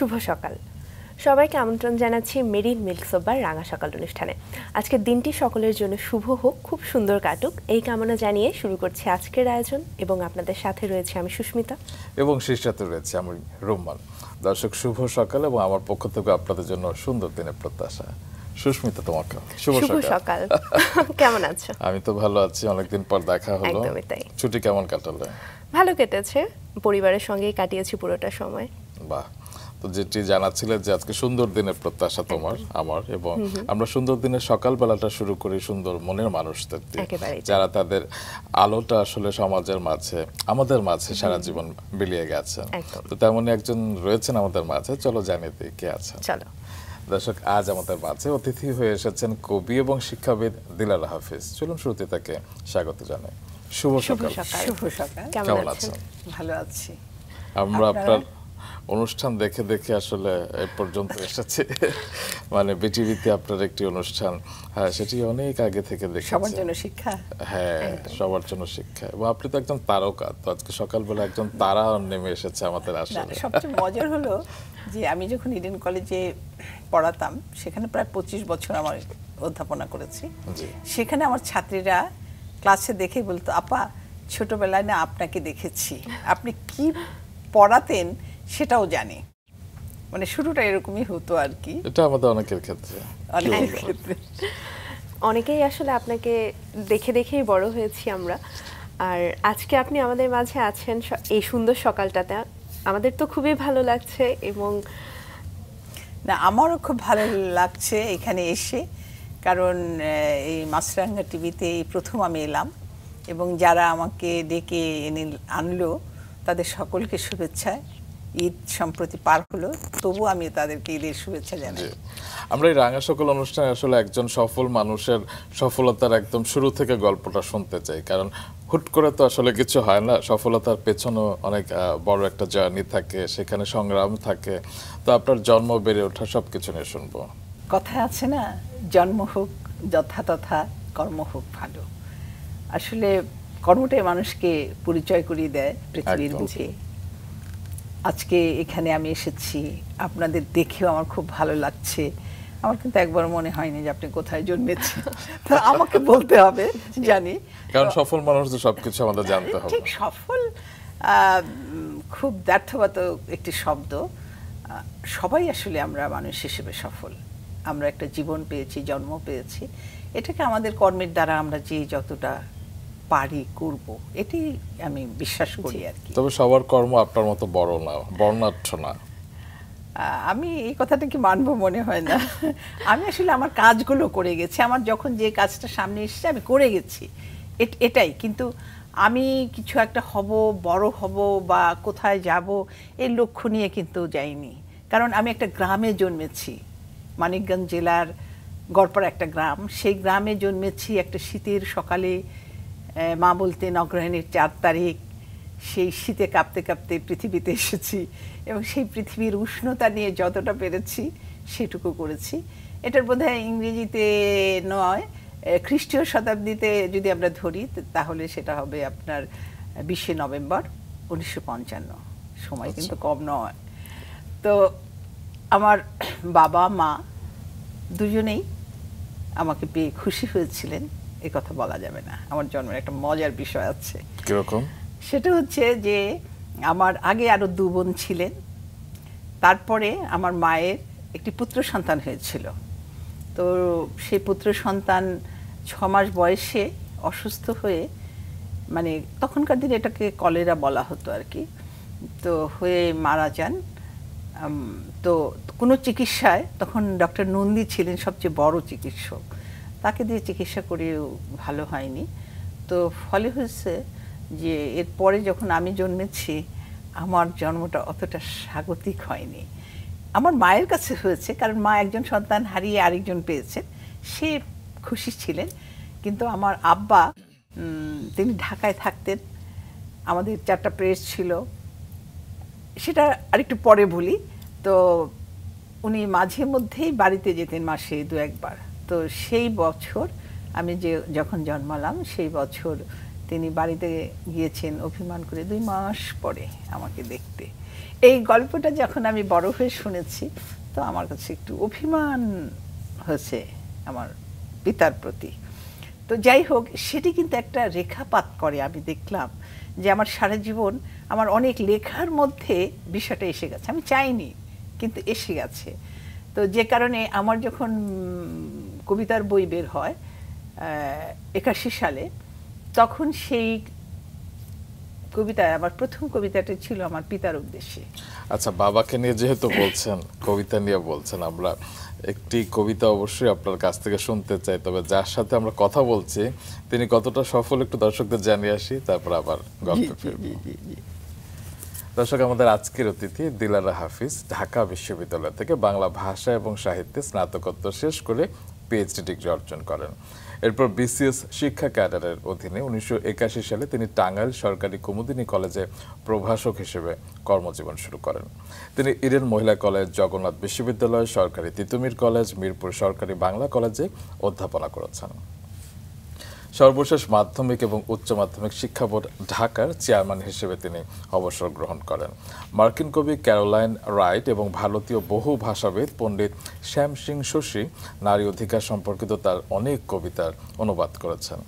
শুভ সকাল। সবাইকে আমন্ত্রণ জানাচ্ছি মেরিন মিল্ক সোবার রাঙা সকাল অনুষ্ঠানে। আজকের দিনটি সকলের জন্য শুভ হোক, খুব সুন্দর কাটুক, এই কামনা জানিয়ে শুরু করছি আজকের আয়োজন। এবং আপনাদের সাথে রয়েছে আমি সুস্মিতা এবং সাথে রয়েছে আমি রোমান। দর্শক, শুভ সকাল এবং আমার পক্ষ থেকে আপনাদের জন্য সুন্দর দিনের প্রত্যাশা। সুস্মিতা, তোমাকে শুভ সকাল। কেমন আছো? আমি তো ভালো আছি, অনেকদিন পর দেখা হলো। একদমই তাই। ছুটি কেমন কাটালে? ভালো কেটেছে, পরিবারের সঙ্গেই কাটিয়েছি পুরোটা সময়। বাহ। তো যেটি জানাচ্ছিলে যে আজকে সুন্দর দিনের প্রত্যাশা তোমার আমার, এবং আমরা সুন্দর দিনের সকালবেলাটা শুরু করি সুন্দর মনের মানুষদের দিয়ে, যারা তাদের আলোটা আসলে সমাজের মাঝে আমাদের মাঝে সারা জীবন বিলিয়ে গেছেন। তো তেমনই একজন রয়েছেন আমাদের মাঝে, চলো জানিয়ে দিই কে আছেন। চলো দর্শক, আজ আমাদের মাঝে অতিথি হয়ে এসেছেন কবি এবং শিক্ষাবিদ দিলারা হাফিজ। চলুন শুরুতে তাকে স্বাগত জানাই। শুভ সকাল। শুভ সকাল। কেমন আছেন? ভালো আছি। আমরা আপনার অনুষ্ঠান দেখে দেখে আসলে এই পর্যন্ত এসেছি। মানে বিটিভিতে আপনার একটি অনুষ্ঠান, হ্যাঁ, সেটি অনেক আগে থেকে দেখেছি। সবার জন্য শিক্ষা। হ্যাঁ, সবার জন্য শিক্ষা। এবং আপনি তো একজন তারকা, তো আজকে সকালবেলা একজন তারা নেমে এসেছে আমাদের আসলে। সবচেয়ে মজার হলো যে আমি যখন ইডেন কলেজে পড়াতাম, সেখানে প্রায় 25 বছর আমার অধ্যাপনা করেছি। সেখানে আমার ছাত্রীরা ক্লাসে দেখে বলতো, আপা ছোটবেলায় না আপনাকে দেখেছি, আপনি কি পড়াতেন সেটাও জানি। মানে শুরুটা এরকমই হতো আর কি। এটা আমাদের অনেকের ক্ষেত্রে, অনেকেই আসলে আপনাকে দেখে দেখেই বড় হয়েছি আমরা। আর আজকে আপনি আমাদের মাঝে আছেন এই সুন্দর সকালটাতে, আমাদের তো খুবই ভালো লাগছে। এবং না, আমারও খুব ভালো লাগছে এখানে এসে, কারণ এই মাছরাঙ্গা টিভিতে এই প্রথম আমি এলাম, এবং যারা আমাকে ডেকে এনে আনলো তাদের সকলকে শুভেচ্ছা। ঈদ সম্প্রতি পার হলো, তবু আমি তাদেরকে ঈদের শুভেচ্ছা জানাই। আমরা এই রাঙা সকাল অনুষ্ঠানে আসলে একজন সফল মানুষের সফলতার একদম শুরু থেকে গল্পটা শুনতে চাই, কারণ হুট করে তো আসলে কিছু হয় না। সফলতার পেছনে অনেক বড় একটা জার্নি থাকে, সেখানে সংগ্রাম থাকে। তো আপনার জন্ম, বেড়ে ওঠা সবকিছু নিয়ে শুনবো। কথা আছে না, জন্ম হোক যথা তথা, কর্ম হোক ভালো। আসলে কর্মটাই মানুষকে পরিচয় করিয়ে দেয় পৃথিবীর বুকে। আজকে এখানে আমি এসেছি, আপনাদের দেখেও আমার খুব ভালো লাগছে। আমার কিন্তু একবার মনে হয়নি যে আপনি কোথায় জন্মেছেন, তো আমাকে বলতে হবে, জানি। কারণ সফল মানুষদের সবকিছু আমাদের জানতে হবে। ঠিক, সফল খুব ব্যর্থবাদক একটি শব্দ। সবাই আসলে আমরা মানুষ হিসেবে সফল। আমরা একটা জীবন পেয়েছি, জন্ম পেয়েছি, এটাকে আমাদের কর্মের দ্বারা আমরা যে যতটা পারি করব, এটি আমি বিশ্বাস করি আর কি। তবে সবার কর্ম আপনার মতো বড় না, বর্ণাঢ্য না। আমি এই কথাটা কি মানবো মনে হয় না। আমি আসলে আমার কাজগুলো করে গেছি, আমার যখন যে কাজটা সামনে এসেছে আমি করে গেছি, এটাই। কিন্তু আমি কিছু একটা হব, বড় হব বা কোথায় যাব, এই লক্ষ্য নিয়ে কিন্তু যাইনি। কারণ আমি একটা গ্রামে জন্মেছি, মানিকগঞ্জ জেলার গড়পাড়া একটা গ্রাম। সেই গ্রামে জন্মেছি একটা শীতের সকালে। মা বলতেন অগ্রহায়ণের 4 তারিখ। সেই শীতে কাঁপতে কাঁপতে পৃথিবীতে এসেছি, এবং সেই পৃথিবীর উষ্ণতা নিয়ে যতটা পেরেছি সেটুকু করেছি। এটার বোধহয় ইংরেজিতে নয়, খ্রিস্টীয় শতাব্দীতে যদি আমরা ধরি, তাহলে সেটা হবে আপনার 20শে নভেম্বর 1955। সময় কিন্তু কম নয়। তো আমার বাবা মা দুজনেই আমাকে পেয়ে খুশি হয়েছিলেন, এ কথা বলা যাবে না। আমার জন্মের একটা মজার বিষয় আছে। কিরকম? সেটা হচ্ছে যে আমার আগে আরো 2 বোন ছিলেন, তারপরে আমার মায়ের একটি পুত্র সন্তান হয়েছিল। তো সেই পুত্র সন্তান 6 মাস বয়সে অসুস্থ হয়ে, মানে তখনকার দিনে এটাকে কলেরা বলা হতো আর কি, তো হয়ে মারা যান। তো কোনো চিকিৎসায়, তখন ডক্টর নন্দী ছিলেন সবচেয়ে বড় চিকিৎসক, তাকে দিয়ে চিকিৎসা করেও ভালো হয়নি। তো ফলে হয়েছে যে এরপরে যখন আমি জন্মেছি, আমার জন্মটা অতটা স্বাগতিক হয়নি। আমার মায়ের কাছে হয়েছে, কারণ মা একজন সন্তান হারিয়ে আরেকজন পেয়েছেন, সে খুশি ছিলেন। কিন্তু আমার আব্বা, তিনি ঢাকায় থাকতেন, আমাদের 4টা প্রেস ছিল, সেটা আরেকটু পরে বলি। তো উনি মাঝে মধ্যেই বাড়িতে যেতেন, মাসে 2-1 বার। তো সেই বছর আমি যখন জন্মালাম, সেই বছর তিনি বাড়িতে গিয়েছেন অভিমান করে 2 মাস পরে আমাকে দেখতে। এই গল্পটা যখন আমি বড় হয়ে শুনেছি তো আমার কাছে একটু অভিমান হয়েছে আমার পিতার প্রতি। তো যাই হোক, সেটি কিন্তু একটা রেখাপাত করে। আমি দেখলাম যে আমার সারা জীবন আমার অনেক লেখার মধ্যে বিষয়টা এসে গেছে, আমি চাইনি কিন্তু এসে গেছে। তো যে কারণে আমার যখন কবিতার বই বের হয় 81 সালে, তখন সেই কবিতা, আমার প্রথম কবিতাটা ছিল আমার পিতার উদ্দেশ্যে। আচ্ছা, বাবাকে নিয়ে যেহেতু বলছেন, কবিতা নিয়ে বলছেন, আমরা একটি কবিতা অবশ্যই আপনার কাছ থেকে শুনতে চাই। তবে যার সাথে আমরা কথা বলছি তিনি কতটা সফল একটু দর্শকদের জানিয়ে আসি, তারপর আবার গল্পে ফিরব। দর্শক, আমাদের আজকের অতিথি দিলারা হাফিজ ঢাকা বিশ্ববিদ্যালয় থেকে বাংলা ভাষা এবং সাহিত্যে স্নাতকোত্তর শেষ করে পিএইচডি ডিগ্রি অর্জন করেন। এরপর বিসিএস শিক্ষা ক্যাডারের অধীনে 1981 সালে তিনি টাঙ্গাইল সরকারি কুমুদিনী কলেজে প্রভাষক হিসেবে কর্মজীবন শুরু করেন। তিনি ইডেন মহিলা কলেজ, জগন্নাথ বিশ্ববিদ্যালয়, সরকারি তিতুমির কলেজ, মিরপুর সরকারি বাংলা কলেজে অধ্যাপনা করেছেন। সর্বশেষ মাধ্যমিক এবং উচ্চ মাধ্যমিক শিক্ষা বোর্ড ঢাকার চেয়ারম্যান হিসেবে তিনি অবসর গ্রহণ করেন। মার্কিন কবি ক্যারোলাইন রাইট এবং ভারতীয় বহু ভাষাবিদ পণ্ডিত শ্যাম সিং শশী নারী অধিকার সম্পর্কিত তার অনেক কবিতার অনুবাদ করেছেন।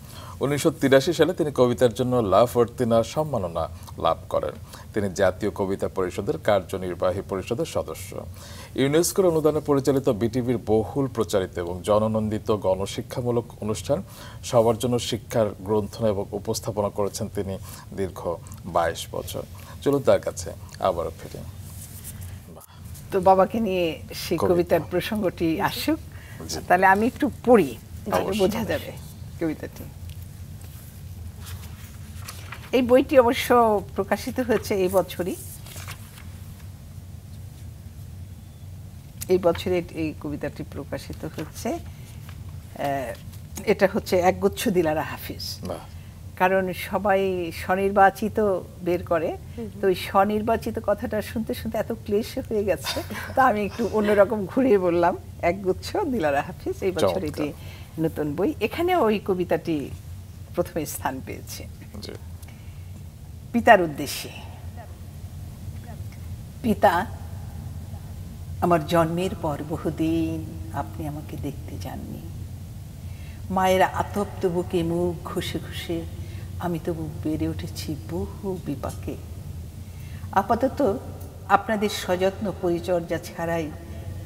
1983 সালে তিনি কবিতার জন্য লা ফর্তিনা সম্মাননা লাভ করেন। তিনি জাতীয় কবিতা পরিষদের কার্যনির্বাহী পরিষদের সদস্য। ইউনেস্কোর অনুদানে পরিচালিত বিটিভির বহুল প্রচারিত এবং জননন্দিত গণশিক্ষামূলক অনুষ্ঠান সবার জন্য শিক্ষার গ্রন্থনা এবং উপস্থাপনা করেছেন তিনি দীর্ঘ 22 বছর। চলুন তার কাছে আবারও ফিরে। তো বাবাকে নিয়ে সেই কবিতার প্রসঙ্গটি আসুক, তাহলে আমি একটু পড়ি, বোঝা যাবে কবিতাটি। এই বইটি অবশ্য প্রকাশিত হয়েছে এই বছরই। এই বছরে এই কবিতাটি প্রকাশিত হচ্ছে। এটা হচ্ছে একগুচ্ছ দিলারা হাফিজ। কারণ সবাই স্বনির্বাচিত বের করে, তো ওই স্বনির্বাচিত কথাটা শুনতে শুনতে এত ক্লেশ হয়ে গেছে, তো আমি একটু অন্যরকম ঘুরিয়ে বললাম একগুচ্ছ দিলারা হাফিজ। এই বছর এটি নতুন বই। এখানে ওই কবিতাটি প্রথমে স্থান পেয়েছে। পিতার উদ্দেশ্যে। পিতা, আমার জন্মের পর বহুদিন আপনি আমাকে দেখতে যাননি। মায়ের আতপ্ত বুকে মুখ ঘষে ঘষে আমি তবু বেড়ে উঠেছি বহু বিপাকে। আপাতত আপনাদের সযত্ন পরিচর্যা ছাড়াই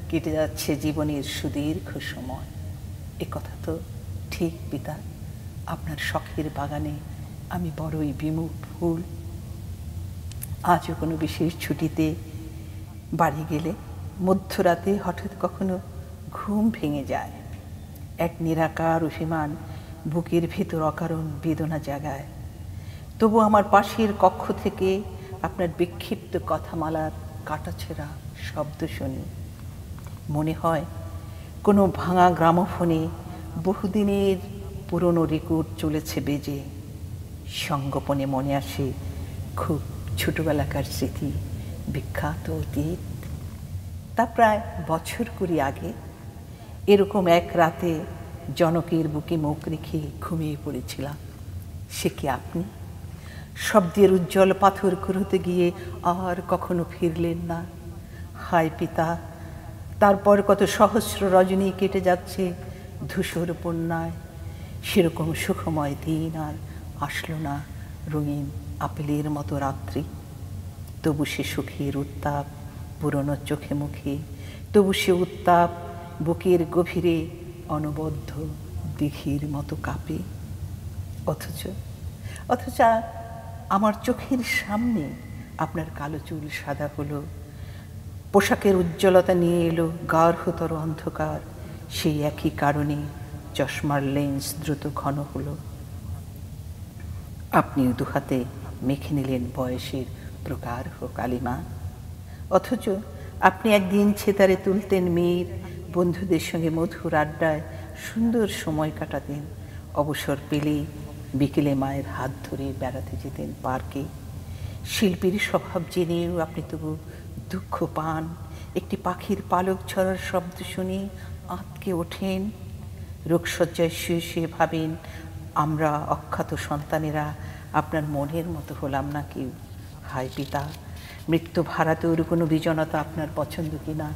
কেটে যাচ্ছে জীবনের সুদীর্ঘ সময়। এ কথা তো ঠিক পিতা, আপনার শখের বাগানে আমি বড়ই বিমুখ ফুল। আজও কোনো বিশেষ ছুটিতে বাড়ি গেলে মধ্যরাতে হঠাৎ কখনো ঘুম ভেঙে যায়। এক নিরাকার অভিমান বুকের ভেতর অকারণ বেদনা জাগায়। তবু আমার পাশের কক্ষ থেকে আপনার বিক্ষিপ্ত কথামালার কাটাছেঁড়া শব্দ শুনি। মনে হয় কোনো ভাঙা গ্রামোফোনে বহুদিনের পুরনো রেকর্ড চলেছে বেজে। সঙ্গোপনে মনে আসে খুব ছোটবেলাকার স্মৃতি, বিখ্যাত অতীত। তা প্রায় বছর 20 আগে এরকম এক রাতে জনকের বুকে মুখ রেখে ঘুমিয়ে পড়েছিলাম। সে কি আপনি? শব্দের উজ্জ্বল পাথর কুড়োতে গিয়ে আর কখনো ফিরলেন না। হায় পিতা, তারপর কত সহস্র রজনী কেটে যাচ্ছে ধূসর বন্যায়। সেরকম সুখময় দিন আর আসলো না, রঙিন আপেলের মতো রাত্রি। তবু সে সুখের উত্তাপ পুরনো চোখে মুখে, তবু সে উত্তাপ বুকের গভীরে অনবদ্য দিঘির মতো কাঁপে। অথচ আমার চোখের সামনে আপনার কালো চুল সাদা হলো, পোশাকের উজ্জ্বলতা নিয়ে এলো গাঢ়তর অন্ধকার। সেই একই কারণে চশমার লেন্স দ্রুত ঘন হলো। আপনি দুহাতে মেখে নিলেন বয়সের প্রগাঢ় কালিমা। অথচ আপনি একদিন ছেতারে তুলতেন মেয়ের, বন্ধুদের সঙ্গে মধুর আড্ডায় সুন্দর সময় কাটাতেন। অবসর পেলে বিকেলে মায়ের হাত ধরে বেড়াতে যেতেন পার্কে। শিল্পীর স্বভাব জেনেও আপনি তবু দুঃখ পান। একটি পাখির পালক ছড়ার শব্দ শুনে আঁতকে ওঠেন। রোগশয্যায় শুয়ে শুয়ে ভাবেন আমরা অখ্যাত সন্তানেরা আপনার মনের মতো হলাম নাকি হায় পিতা, মৃত্যু ভাড়াতেও কোনো বিজনতা আপনার পছন্দ কিনা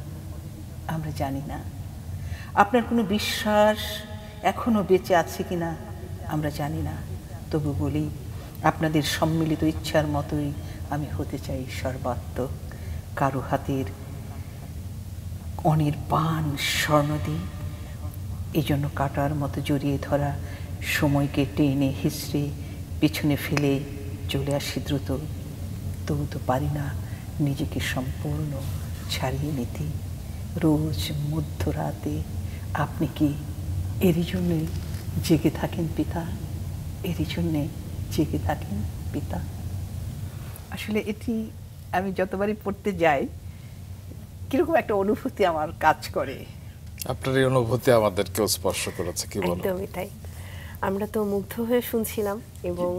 আমরা জানি না, আপনার কোনো বিশ্বাস এখনো বেঁচে আছে কিনা আমরা জানি না, তবু বলি আপনাদের সম্মিলিত ইচ্ছার মতোই আমি হতে চাই সর্বাত্মক, কারো হাতের অনির্বাণ স্বর্ণদ্বীপ। এই জন্য কাটার মতো জড়িয়ে ধরা সময়কে টেনে হিসড়ে পিছনে ফেলে চলে আসি দ্রুত, তবু তো পারি না নিজেকে সম্পূর্ণ ছাড়িয়ে নিতে। রোজ মধ্যরাতে আপনি কি এরই জন্যে জেগে থাকেন পিতা, এরই জন্যে জেগে থাকেন পিতা। আসলে এটি আমি যতবারই পড়তে যাই কিরকম একটা অনুভূতি আমার কাজ করে। আপনার এই অনুভূতি আমাদেরকেও স্পর্শ করেছে, কি বলবো। একদমই তাই, আমরা তো মুগ্ধ হয়ে শুনছিলাম। এবং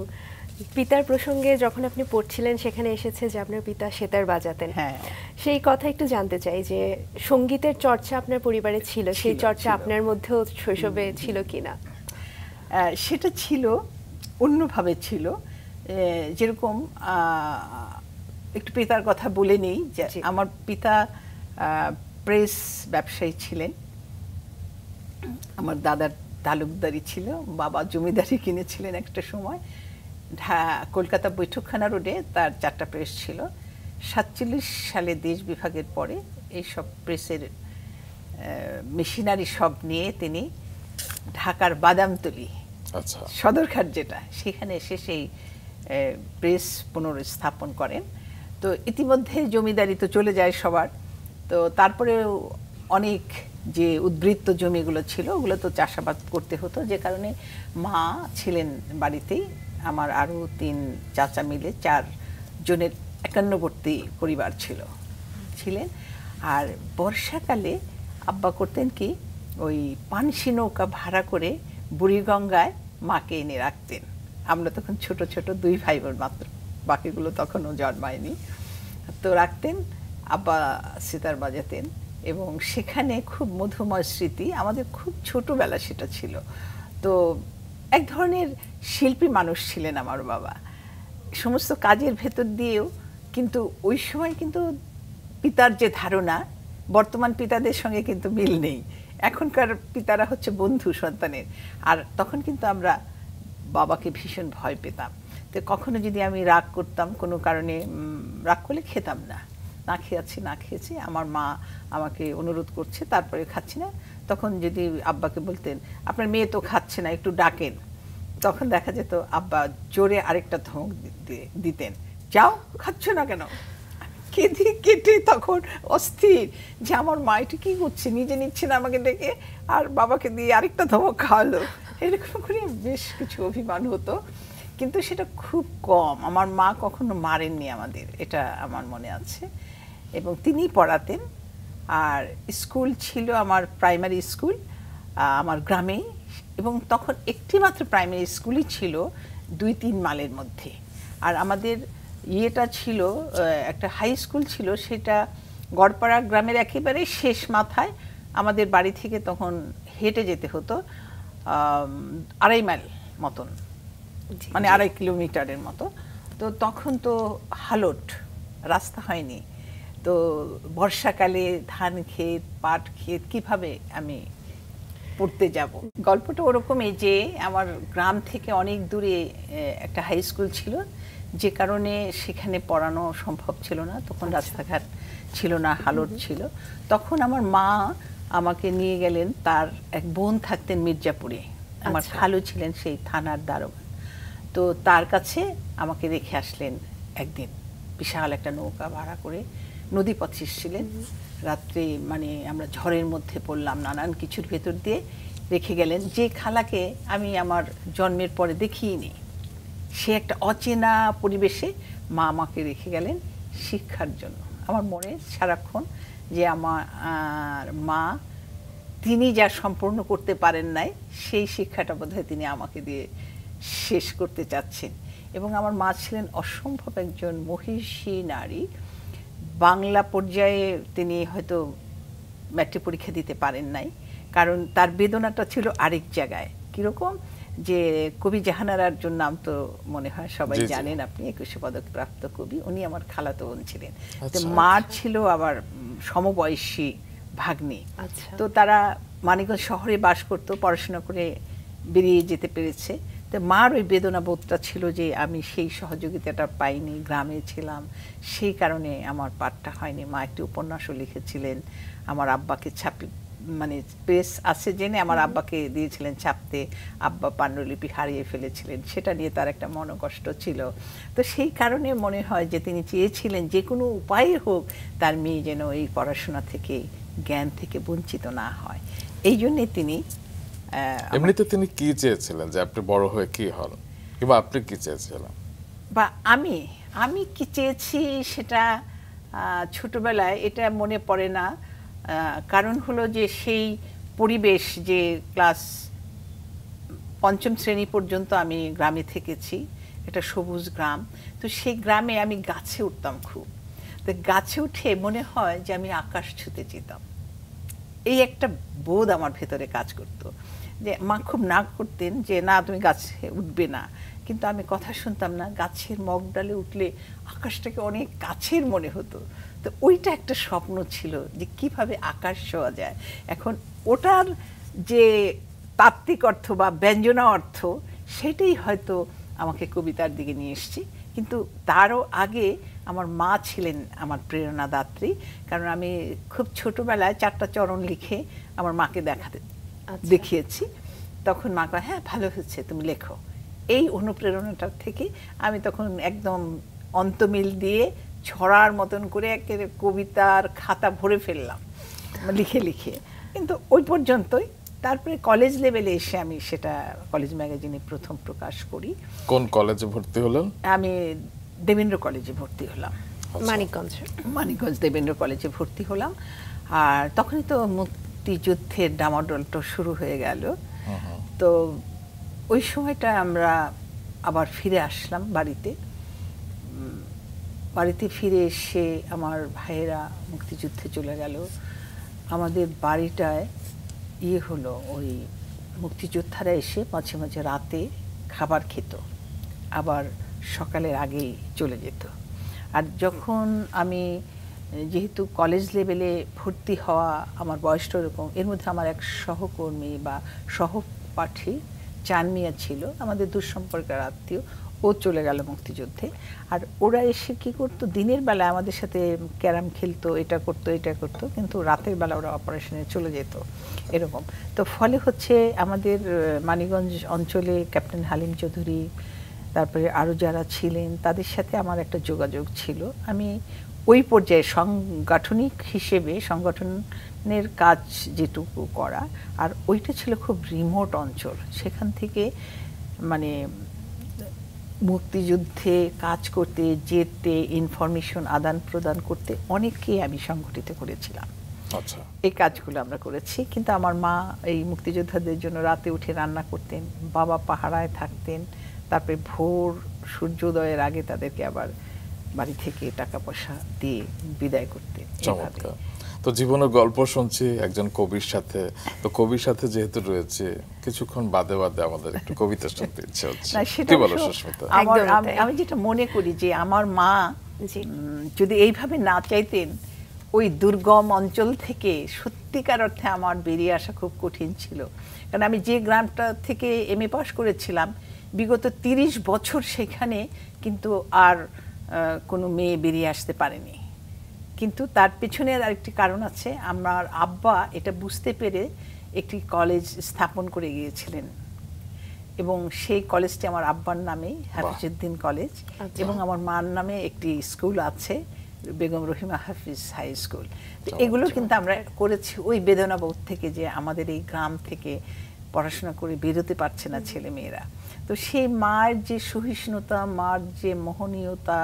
পিতার প্রসঙ্গে যখন আপনি পড়ছিলেন সেখানে এসেছে যে আপনার পিতা সেতার বাজাতেন। হ্যাঁ, সেই কথা একটু জানতে চাই যে সঙ্গীতের চর্চা আপনার পরিবারে ছিল, সেই চর্চা আপনার মধ্যেও শৈশবে ছিল কিনা? সেটা ছিল, অন্যভাবে ছিল। যেরকম একটু পিতার কথা বলে নেই যে আমার পিতা প্রেস ব্যবসায়ী ছিলেন, আমার দাদার তালুকদারি ছিল, বাবা জমিদারি কিনেছিলেন একটা সময়। কলকাতা বৈঠকখানা রোডে তার 4টা প্রেস ছিল। 47 সালে দেশ বিভাগের পরে এইসব প্রেসের মেশিনারি সব নিয়ে তিনি ঢাকার বাদামতলী সদরঘাট যেটা, সেখানে এসে সেই প্রেস পুনর্স্থাপন করেন। তো ইতিমধ্যে জমিদারি তো চলে যায় সবার, তো তারপরে অনেক যে উদ্বৃত্ত জমিগুলো ছিল ওগুলো তো চাষাবাদ করতে হতো, যে কারণে মা ছিলেন বাড়িতেই। আমার আরও 3 চাচা মিলে 4 জনের একান্নবর্তী পরিবার ছিলেন। আর বর্ষাকালে আব্বা করতেন কি, ওই পানসি নৌকা ভাড়া করে বুড়িগঙ্গায় মাকে এনে রাখতেন। আমরা তখন ছোট ছোট 2 ভাই বোন মাত্র, বাকিগুলো তখনও জন্মায়নি। তো রাখতেন, আব্বা সিতার বাজাতেন এবং সেখানে খুব মধুময় স্মৃতি। আমাদের খুব ছোটবেলা সেটা ছিল। তো এক ধরনের শিল্পী মানুষ ছিলেন আমার বাবা, সমস্ত কাজের ভেতর দিয়েও। কিন্তু ওই সময় কিন্তু পিতার যে ধারণা বর্তমান পিতাদের সঙ্গে কিন্তু মিল নেই। এখনকার পিতারা হচ্ছে বন্ধু সন্তানের, আর তখন কিন্তু আমরা বাবাকে ভীষণ ভয় পেতাম। তো কখনো যদি আমি রাগ করতাম কোনো কারণে, রাগ করলে খেতাম না, না খেয়েছি, আমার মা আমাকে অনুরোধ করছে তারপরে খাচ্ছি না, তখন যদি আব্বাকে বলতেন আপনার মেয়ে তো খাচ্ছে না, একটু ডাকেন, তখন দেখা যেত আব্বা জোরে আরেকটা ধমক দিতেন, যাও খাচ্ছ না কেন। কেটে তখন অস্থির যে আমার মা এটা কি করছে, নিজে নিচ্ছে না আমাকে ডেকে, আর বাবাকে দিয়ে আরেকটা ধমক খাওয়ালো। এরকম করে বেশ কিছু অভিমান হতো, কিন্তু সেটা খুব কম। আমার মা কখনো মারেননি আমাদের, এটা আমার মনে আছে। এবং তিনি পড়াতেন। আর স্কুল ছিল আমার প্রাইমারি স্কুল আমার গ্রামেই, এবং তখন একটি মাত্র প্রাইমারি স্কুলই ছিল 2-3 মাইলের মধ্যে। আর আমাদের ইয়েটা ছিল একটা হাই স্কুল ছিল, সেটা গড়পাড়া গ্রামের একেবারে শেষ মাথায়। আমাদের বাড়ি থেকে তখন হেঁটে যেতে হতো 2.5 মাইল মতন, মানে 2.5 কিলোমিটারের মতো। তো তখন তো হালট রাস্তা হয়নি, তো বর্ষাকালে ধান ক্ষেত পাট ক্ষেত কিভাবে আমি পড়তে যাব। গল্পটা ওরকমই যে আমার গ্রাম থেকে অনেক দূরে একটা হাই স্কুল ছিল, যে কারণে সেখানে পড়ানো সম্ভব ছিল না। তখন রাস্তাঘাট ছিল না, হালট ছিল। তখন আমার মা আমাকে নিয়ে গেলেন, তার এক বোন থাকতেন মির্জাপুরে, আমার খালু ছিলেন সেই থানার দারোগা। তো তার কাছে আমাকে রেখে আসলেন একদিন, বিশাল একটা নৌকা ভাড়া করে নদীপথে এসেছিলেন। রাত্রে মানে আমরা ঝড়ের মধ্যে পড়লাম, নানান কিছুর ভেতর দিয়ে রেখে গেলেন, যে খালাকে আমি আমার জন্মের পরে দেখিনি। সে একটা অচেনা পরিবেশে মা আমাকে রেখে গেলেন শিক্ষার জন্য। আমার মনে সারাক্ষণ যে আমার মা, তিনি যা সম্পূর্ণ করতে পারেন নাই সেই শিক্ষাটা বোধহয় তিনি আমাকে দিয়ে শেষ করতে চাচ্ছেন। এবং আমার মা ছিলেন অসম্ভব একজন মহিষী নারী। বাংলা পর্যায়ে তিনি হয়তো ম্যাট্রিক পরীক্ষা দিতে পারেন নাই, কারণ তার বেদনাটা ছিল আরেক জায়গায়। কীরকম যে কবি জাহানারার জন্য নাম তো মনে হয় সবাই জানেন আপনি, 21শে পদক প্রাপ্ত কবি, উনি আমার খালাতো বোন ছিলেন। তো মার ছিল আবার সমবয়সী ভাগ্নি, তো তারা মানিকগঞ্জ শহরে বাস করতো, পড়াশোনা করে বেরিয়ে যেতে পেরেছে। তো মার ওই বেদনা বোধটা ছিল যে আমি সেই সহযোগিতাটা পাইনি, গ্রামে ছিলাম, সেই কারণে আমার পাঠটা হয়নি। মা একটি উপন্যাসও লিখেছিলেন, আমার আব্বাকে ছাপি মানে প্রেস আছে জেনে আমার আব্বাকে দিয়েছিলেন ছাপতে, আব্বা পাণ্ডুলিপি হারিয়ে ফেলেছিলেন, সেটা নিয়ে তার একটা মনোকষ্ট ছিল। তো সেই কারণে মনে হয় যে তিনি চেয়েছিলেন যে কোনো উপায়ে হোক তার মেয়ে যেন এই পড়াশোনা থেকে, জ্ঞান থেকে বঞ্চিত না হয়। এই জন্যে তিনি এমনিতে তিনি কি চেয়েছিলেন যে আপনি বড় হয়ে কি হন, কিংবা আপনি কি চেয়েছিলেন? বা আমি কি চেয়েছি সেটা ছোটবেলায় এটা মনে পড়ে না। কারণ হলো যে সেই পরিবেশ, যে ক্লাস 5ম শ্রেণী পর্যন্ত আমি গ্রামে থেকেছি, একটা সবুজ গ্রাম। তো সেই গ্রামে আমি গাছে উঠতাম খুব। তো গাছে উঠে মনে হয় যে আমি আকাশ ছুঁতে যেতাম, এই একটা বোধ আমার ভেতরে কাজ করতো। যে মা খুব না করতেন যে না তুমি গাছে উঠবে না, কিন্তু আমি কথা শুনতাম না। গাছের মগডালে উঠলে আকাশটাকে অনেক কাছের মনে হতো। তো ওইটা একটা স্বপ্ন ছিল যে কিভাবে আকাশ ছোঁয়া যায়। এখন ওটার যে তাত্ত্বিক অর্থ বা ব্যঞ্জনা অর্থ, সেটাই হয়তো আমাকে কবিতার দিকে নিয়ে এসেছি। কিন্তু তারও আগে আমার মা ছিলেন আমার প্রেরণাদাত্রী, কারণ আমি খুব ছোটবেলায় 4টা চরণ লিখে আমার মাকে দেখিয়েছি। তখন মা কয় হ্যাঁ ভালো হচ্ছে, তুমি লেখো। এই অনুপ্রেরণাটার থেকে আমি তখন একদম অন্তমিল দিয়ে ছড়ার মতন করে একেবারে কবিতার খাতা ভরে ফেললাম লিখে লিখে। কিন্তু ওই পর্যন্তই। তারপরে কলেজ লেভেলে এসে আমি সেটা কলেজ ম্যাগাজিনে প্রথম প্রকাশ করি। কোন কলেজে ভর্তি হলেন? আমি দেবেন্দ্র কলেজে ভর্তি হলাম, মানিকগঞ্জ দেবেন্দ্র কলেজে ভর্তি হলাম। আর তখনই তো মুক্তিযুদ্ধের ডামাডোলটা শুরু হয়ে গেল। তো ওই সময়টা আমরা আবার ফিরে আসলাম বাড়িতে ফিরে এসে আমার ভাইয়েরা মুক্তিযুদ্ধে চলে গেল। আমাদের বাড়িটায় হলো ওই মুক্তিযোদ্ধারা এসে মাঝে মাঝে রাতে খাবার খেত, আবার সকালের আগেই চলে যেত। আর যখন আমি যেহেতু কলেজ লেভেলে ভর্তি হওয়া, আমার বয়সটা এরকম, এর মধ্যে আমার এক সহকর্মী বা সহপাঠী চানমিয়া ছিল, আমাদের দুঃসম্পর্কের আত্মীয়, ও চলে গেল মুক্তিযুদ্ধে। আর ওরা এসে কি করতো, দিনের বেলা আমাদের সাথে ক্যারাম খেলতো, এটা করতো, কিন্তু রাতের বেলা ওরা অপারেশনে চলে যেত এরকম। তো ফলে হচ্ছে আমাদের মানিকগঞ্জ অঞ্চলে ক্যাপ্টেন হালিম চৌধুরী, তারপরে আরও যারা ছিলেন তাদের সাথে আমার একটা যোগাযোগ ছিল। আমি ওই পর্যায়ে সাংগঠনিক হিসেবে সংগঠনের কাজ যেটুকু করা, আর ওইটা ছিল খুব রিমোট অঞ্চল। সেখান থেকে মানে মুক্তিযুদ্ধে কাজ করতে যেতে, ইনফরমেশন আদান প্রদান করতে অনেককেই আমি সংগঠিত করেছিলাম। আচ্ছা, এই কাজগুলো আমরা করেছি। কিন্তু আমার মা এই মুক্তিযোদ্ধাদের জন্য রাতে উঠে রান্না করতেন, বাবা পাহারায় থাকতেন, তারপরে ভোর সূর্যোদয়ের আগে তাদেরকে আবার বাড়ি থেকে টাকা পয়সা দিয়ে বিদায় করতেন। তো জীবনের গল্প শুনছি একজন কবির সাথে, তো কবির সাথে যেহেতু রয়েছে, কিছুক্ষণ বাদে আমাদের একটু কবিতা শুনতে ইচ্ছে হচ্ছে। কি বলো সুস্মিতা? আমি যেটা মনে করি যে আমার মা যদি এইভাবে না চাইতেন, ওই দুর্গম অঞ্চল থেকে সত্যিকার অর্থে আমার বেরিয়ে আসা খুব কঠিন ছিল। কারণ আমি যে গ্রামটা থেকে MA পাস করেছিলাম, বিগত 30 বছর সেখানে কিন্তু আর কোনো মেয়ে বেরিয়ে আসতে পারেনি। কিন্তু তার পেছনে আরেকটি কারণ আছে। আমার আব্বা এটা বুঝতে পেরে একটি কলেজ স্থাপন করে গিয়েছিলেন, এবং সেই কলেজটি আমার আব্বার নামে, হাফিজউদ্দিন কলেজ, এবং আমার মার নামে একটি স্কুল আছে, বেগম রহিমা হাফিজ হাই স্কুল। এগুলো কিন্তু আমরা করেছি ওই বেদনাবোধ থেকে, যে আমাদের এই গ্রাম থেকে পড়াশোনা করে বেরোতে পারছে না ছেলে মেয়েরা। তো সেই মার যে সহিষ্ণুতা, মার যে মোহনীয়তা,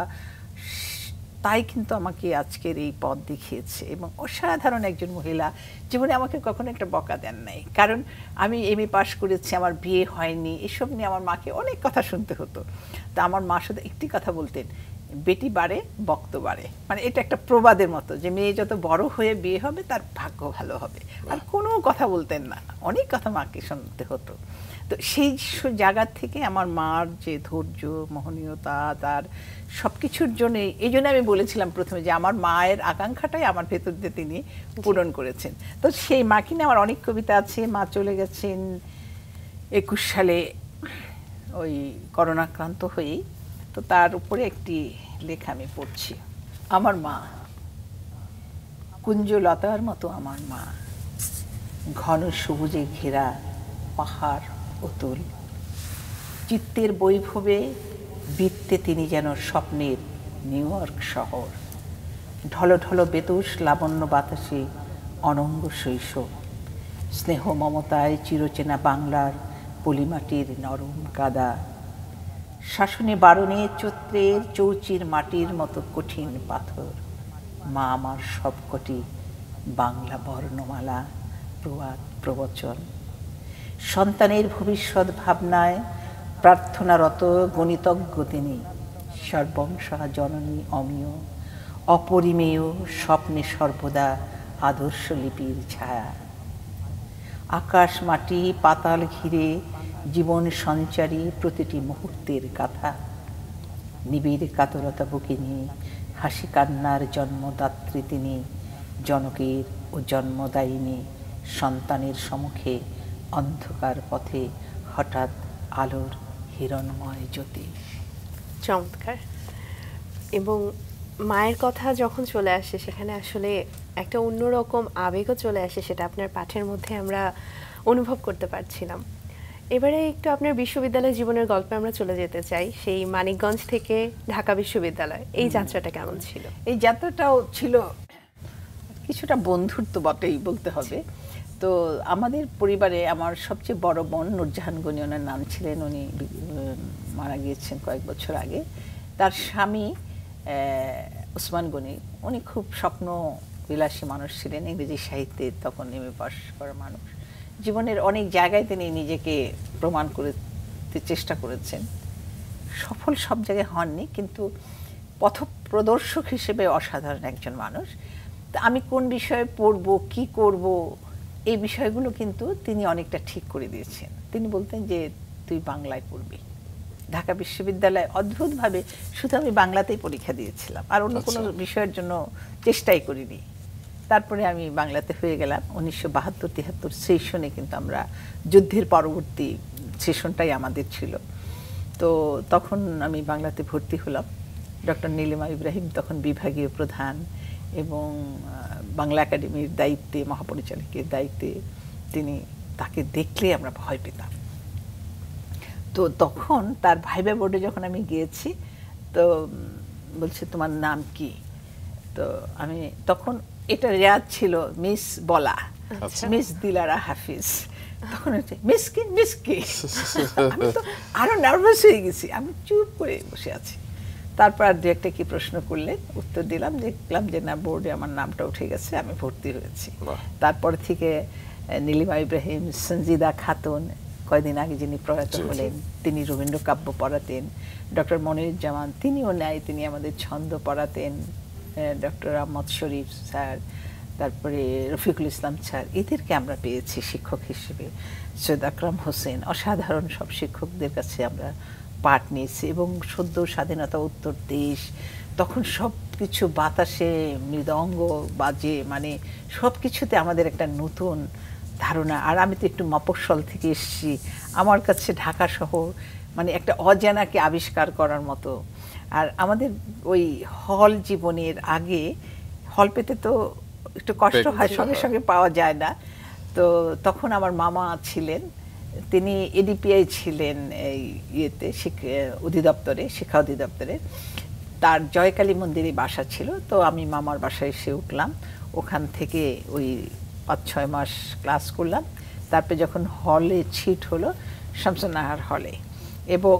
তাই কিন্তু আমাকে আজকের এই পথ দেখিয়েছে। এবং অসাধারণ একজন মহিলা, জীবনে আমাকে কখনো একটা বকা দেন নাই। কারণ আমি MA পাস করেছি, আমার বিয়ে হয়নি, এসব নিয়ে আমার মাকে অনেক কথা শুনতে হতো। তা আমার মা শুধু একটি কথা বলতেন, বেটি বাড়ে বক্ত বাড়ে। মানে এটা একটা প্রবাদের মতো, যে মেয়ে যত বড় হয়ে বিয়ে হবে তার ভাগ্য ভালো হবে। আর কোনো কথা বলতেন না, অনেক কথা মাকে শুনতে হতো। তো সেই জায়গা থেকে আমার মার যে ধৈর্য, মোহনীয়তা, তার সব কিছুর জন্য, এই জন্য আমি বলেছিলাম প্রথমে যে আমার মায়ের আকাঙ্ক্ষাটাই আমার ভেতর দিয়ে তিনি পূরণ করেছেন। তো সেই মাকে নিয়ে আমার অনেক কবিতা আছে। মা চলে গেছেন 21 সালে ওই করোনাক্রান্ত হয়েই। তো তার উপরে একটি লেখা আমি পড়ছি। আমার মা, কুঞ্জলতার মতো আমার মা, ঘন সবুজে ঘেরা পাহাড় অতুল, চিত্তের বৈভবে বৃত্তে তিনি যেন স্বপ্নের নিউ ইয়র্ক শহর, ঢল ঢল বেতুষ লাবণ্য বাতাসে অনঙ্গ শৈশব, স্নেহ মমতায় চিরচেনা বাংলার পলিমাটির নরম কাদা, শাসনে বারণে চৈত্রের চৌচির মাটির মতো কঠিন পাথর। মা আমার সবকটি বাংলা বর্ণমালা, প্রবাদ প্রবচন, সন্তানের ভবিষ্যৎ ভাবনায় প্রার্থনারত গণিতজ্ঞ তিনি, সর্বংসা জননী অমিয়, অপরিমেয় স্বপ্নে সর্বদা আদর্শ লিপির ছায়া। আকাশ মাটি পাতাল ঘিরে জীবন সঞ্চারী প্রতিটি মুহূর্তের গাথা, নিবিড় কাতরতা বুকে নিয়ে হাসি কান্নার জন্মদাত্রী তিনি, জনকের ও জন্মদায়িনী সন্তানের সম্মুখে অন্ধকার পথে হঠাৎ আলোর হিরণময় জ্যোতি। চমৎকার। এবং মায়ের কথা যখন চলে আসে সেখানে আসলে একটা অন্যরকম আবেগও চলে আসে, সেটা আপনার পাঠের মধ্যে আমরা অনুভব করতে পারছিলাম। এবারে একটু আপনার বিশ্ববিদ্যালয় জীবনের গল্পে আমরা চলে যেতে চাই। সেই মানিকগঞ্জ থেকে ঢাকা বিশ্ববিদ্যালয়, এই যাত্রাটা কেমন ছিল? এই যাত্রাটাও ছিল কিছুটা বন্ধুর তো বটেই বলতে হবে। তো আমাদের পরিবারে আমার সবচেয়ে বড় বোন নূরজাহান গনি, ওনার নাম ছিলেন, উনি মারা গিয়েছেন কয়েক বছর আগে। তার স্বামী ওসমান গনি, উনি খুব স্বপ্ন বিলাসী মানুষ ছিলেন, ইংরেজি সাহিত্যে তখন এমএ পাস করা মানুষ। জীবনের অনেক জায়গায় তিনি নিজেকে প্রমাণ করতে চেষ্টা করেছেন, সফল সব জায়গায় হননি, কিন্তু পথপ্রদর্শক হিসেবে অসাধারণ একজন মানুষ। তা আমি কোন বিষয়ে পড়ব, কি করব, এই বিষয়গুলো কিন্তু তিনি অনেকটা ঠিক করে দিয়েছেন। তিনি বলতেন যে তুই বাংলায় পড়বি। ঢাকা বিশ্ববিদ্যালয়ে অদ্ভুতভাবে শুধু আমি বাংলাতেই পরীক্ষা দিয়েছিলাম, আর অন্য কোনো বিষয়ের জন্য চেষ্টাই করিনি। তারপরে আমি বাংলাতে হয়ে গেলাম 1972-73 সেশনে, কিন্তু আমরা যুদ্ধের পরবর্তী সেশনটাই আমাদের ছিল। তো তখন আমি বাংলাতে ভর্তি হলাম। ডক্টর নীলিমা ইব্রাহিম তখন বিভাগীয় প্রধান এবং বাংলা একাডেমির দায়িত্বে, মহাপরিচালকের দায়িত্বে তিনি। তাকে দেখলে আমরা ভয় পেতাম। তো তখন তার ভাইবা বোর্ডে যখন আমি গিয়েছি, তো বলছে তোমার নাম কি? তো আমি তখন, এটা রেয়াজ ছিল মিস বলা, মিস দিলারা হাফিজ। তখন মিস কি, মিস কি, আমি তো আরো নার্ভাস হয়ে গেছি। আমি চুপ করে বসে আছি। তারপর আর দু একটা কি প্রশ্ন করলে উত্তর দিলাম, দেখলাম যে না, বোর্ডে আমার নামটা উঠে গেছে, আমি ভর্তি হয়েছি। তারপর থেকে নীলিমা ইব্রাহিম, সঞ্জিদা খাতুন, কয়েকদিন আগে যিনি প্রয়াত হলেন, তিনি রবীন্দ্র কাব্য পড়াতেন। ডক্টর মনিরুজ্জামান, তিনিও নেয়, তিনি আমাদের ছন্দ পড়াতেন। ডক্টর আহমদ শরীফ স্যার, তারপরে রফিকুল ইসলাম স্যার, এদেরকে আমরা পেয়েছি শিক্ষক হিসেবে। সৈয়দ আকরাম হোসেন, অসাধারণ সব শিক্ষকদের কাছে আমরা পাঠ নিয়েছি। এবং সদ্য স্বাধীনতা উত্তর দেশ, তখন সব কিছু বাতাসে মৃদঙ্গ বাজে, মানে সব কিছুতে আমাদের একটা নতুন ধারণা। আর আমি তো একটু মফস্বল থেকে এসেছি, আমার কাছে ঢাকা শহর মানে একটা অজানাকে আবিষ্কার করার মতো। আর আমাদের ওই হল জীবনের আগে হল পেতে তো একটু কষ্ট হয়, সঙ্গে সঙ্গে পাওয়া যায় না। তো তখন আমার মামা ছিলেন, তিনি এডিপিআই ছিলেন এই ইয়েতে, অধিদপ্তরে, শিক্ষা অধিদপ্তরে। তার জয়কালী মন্দিরে বাসা ছিল। তো আমি মামার বাসায় এসে উঠলাম, ওখান থেকে ওই 5-6 মাস ক্লাস করলাম। তারপরে যখন হলে সিট হলো শামসুন্নাহার হলে, এবং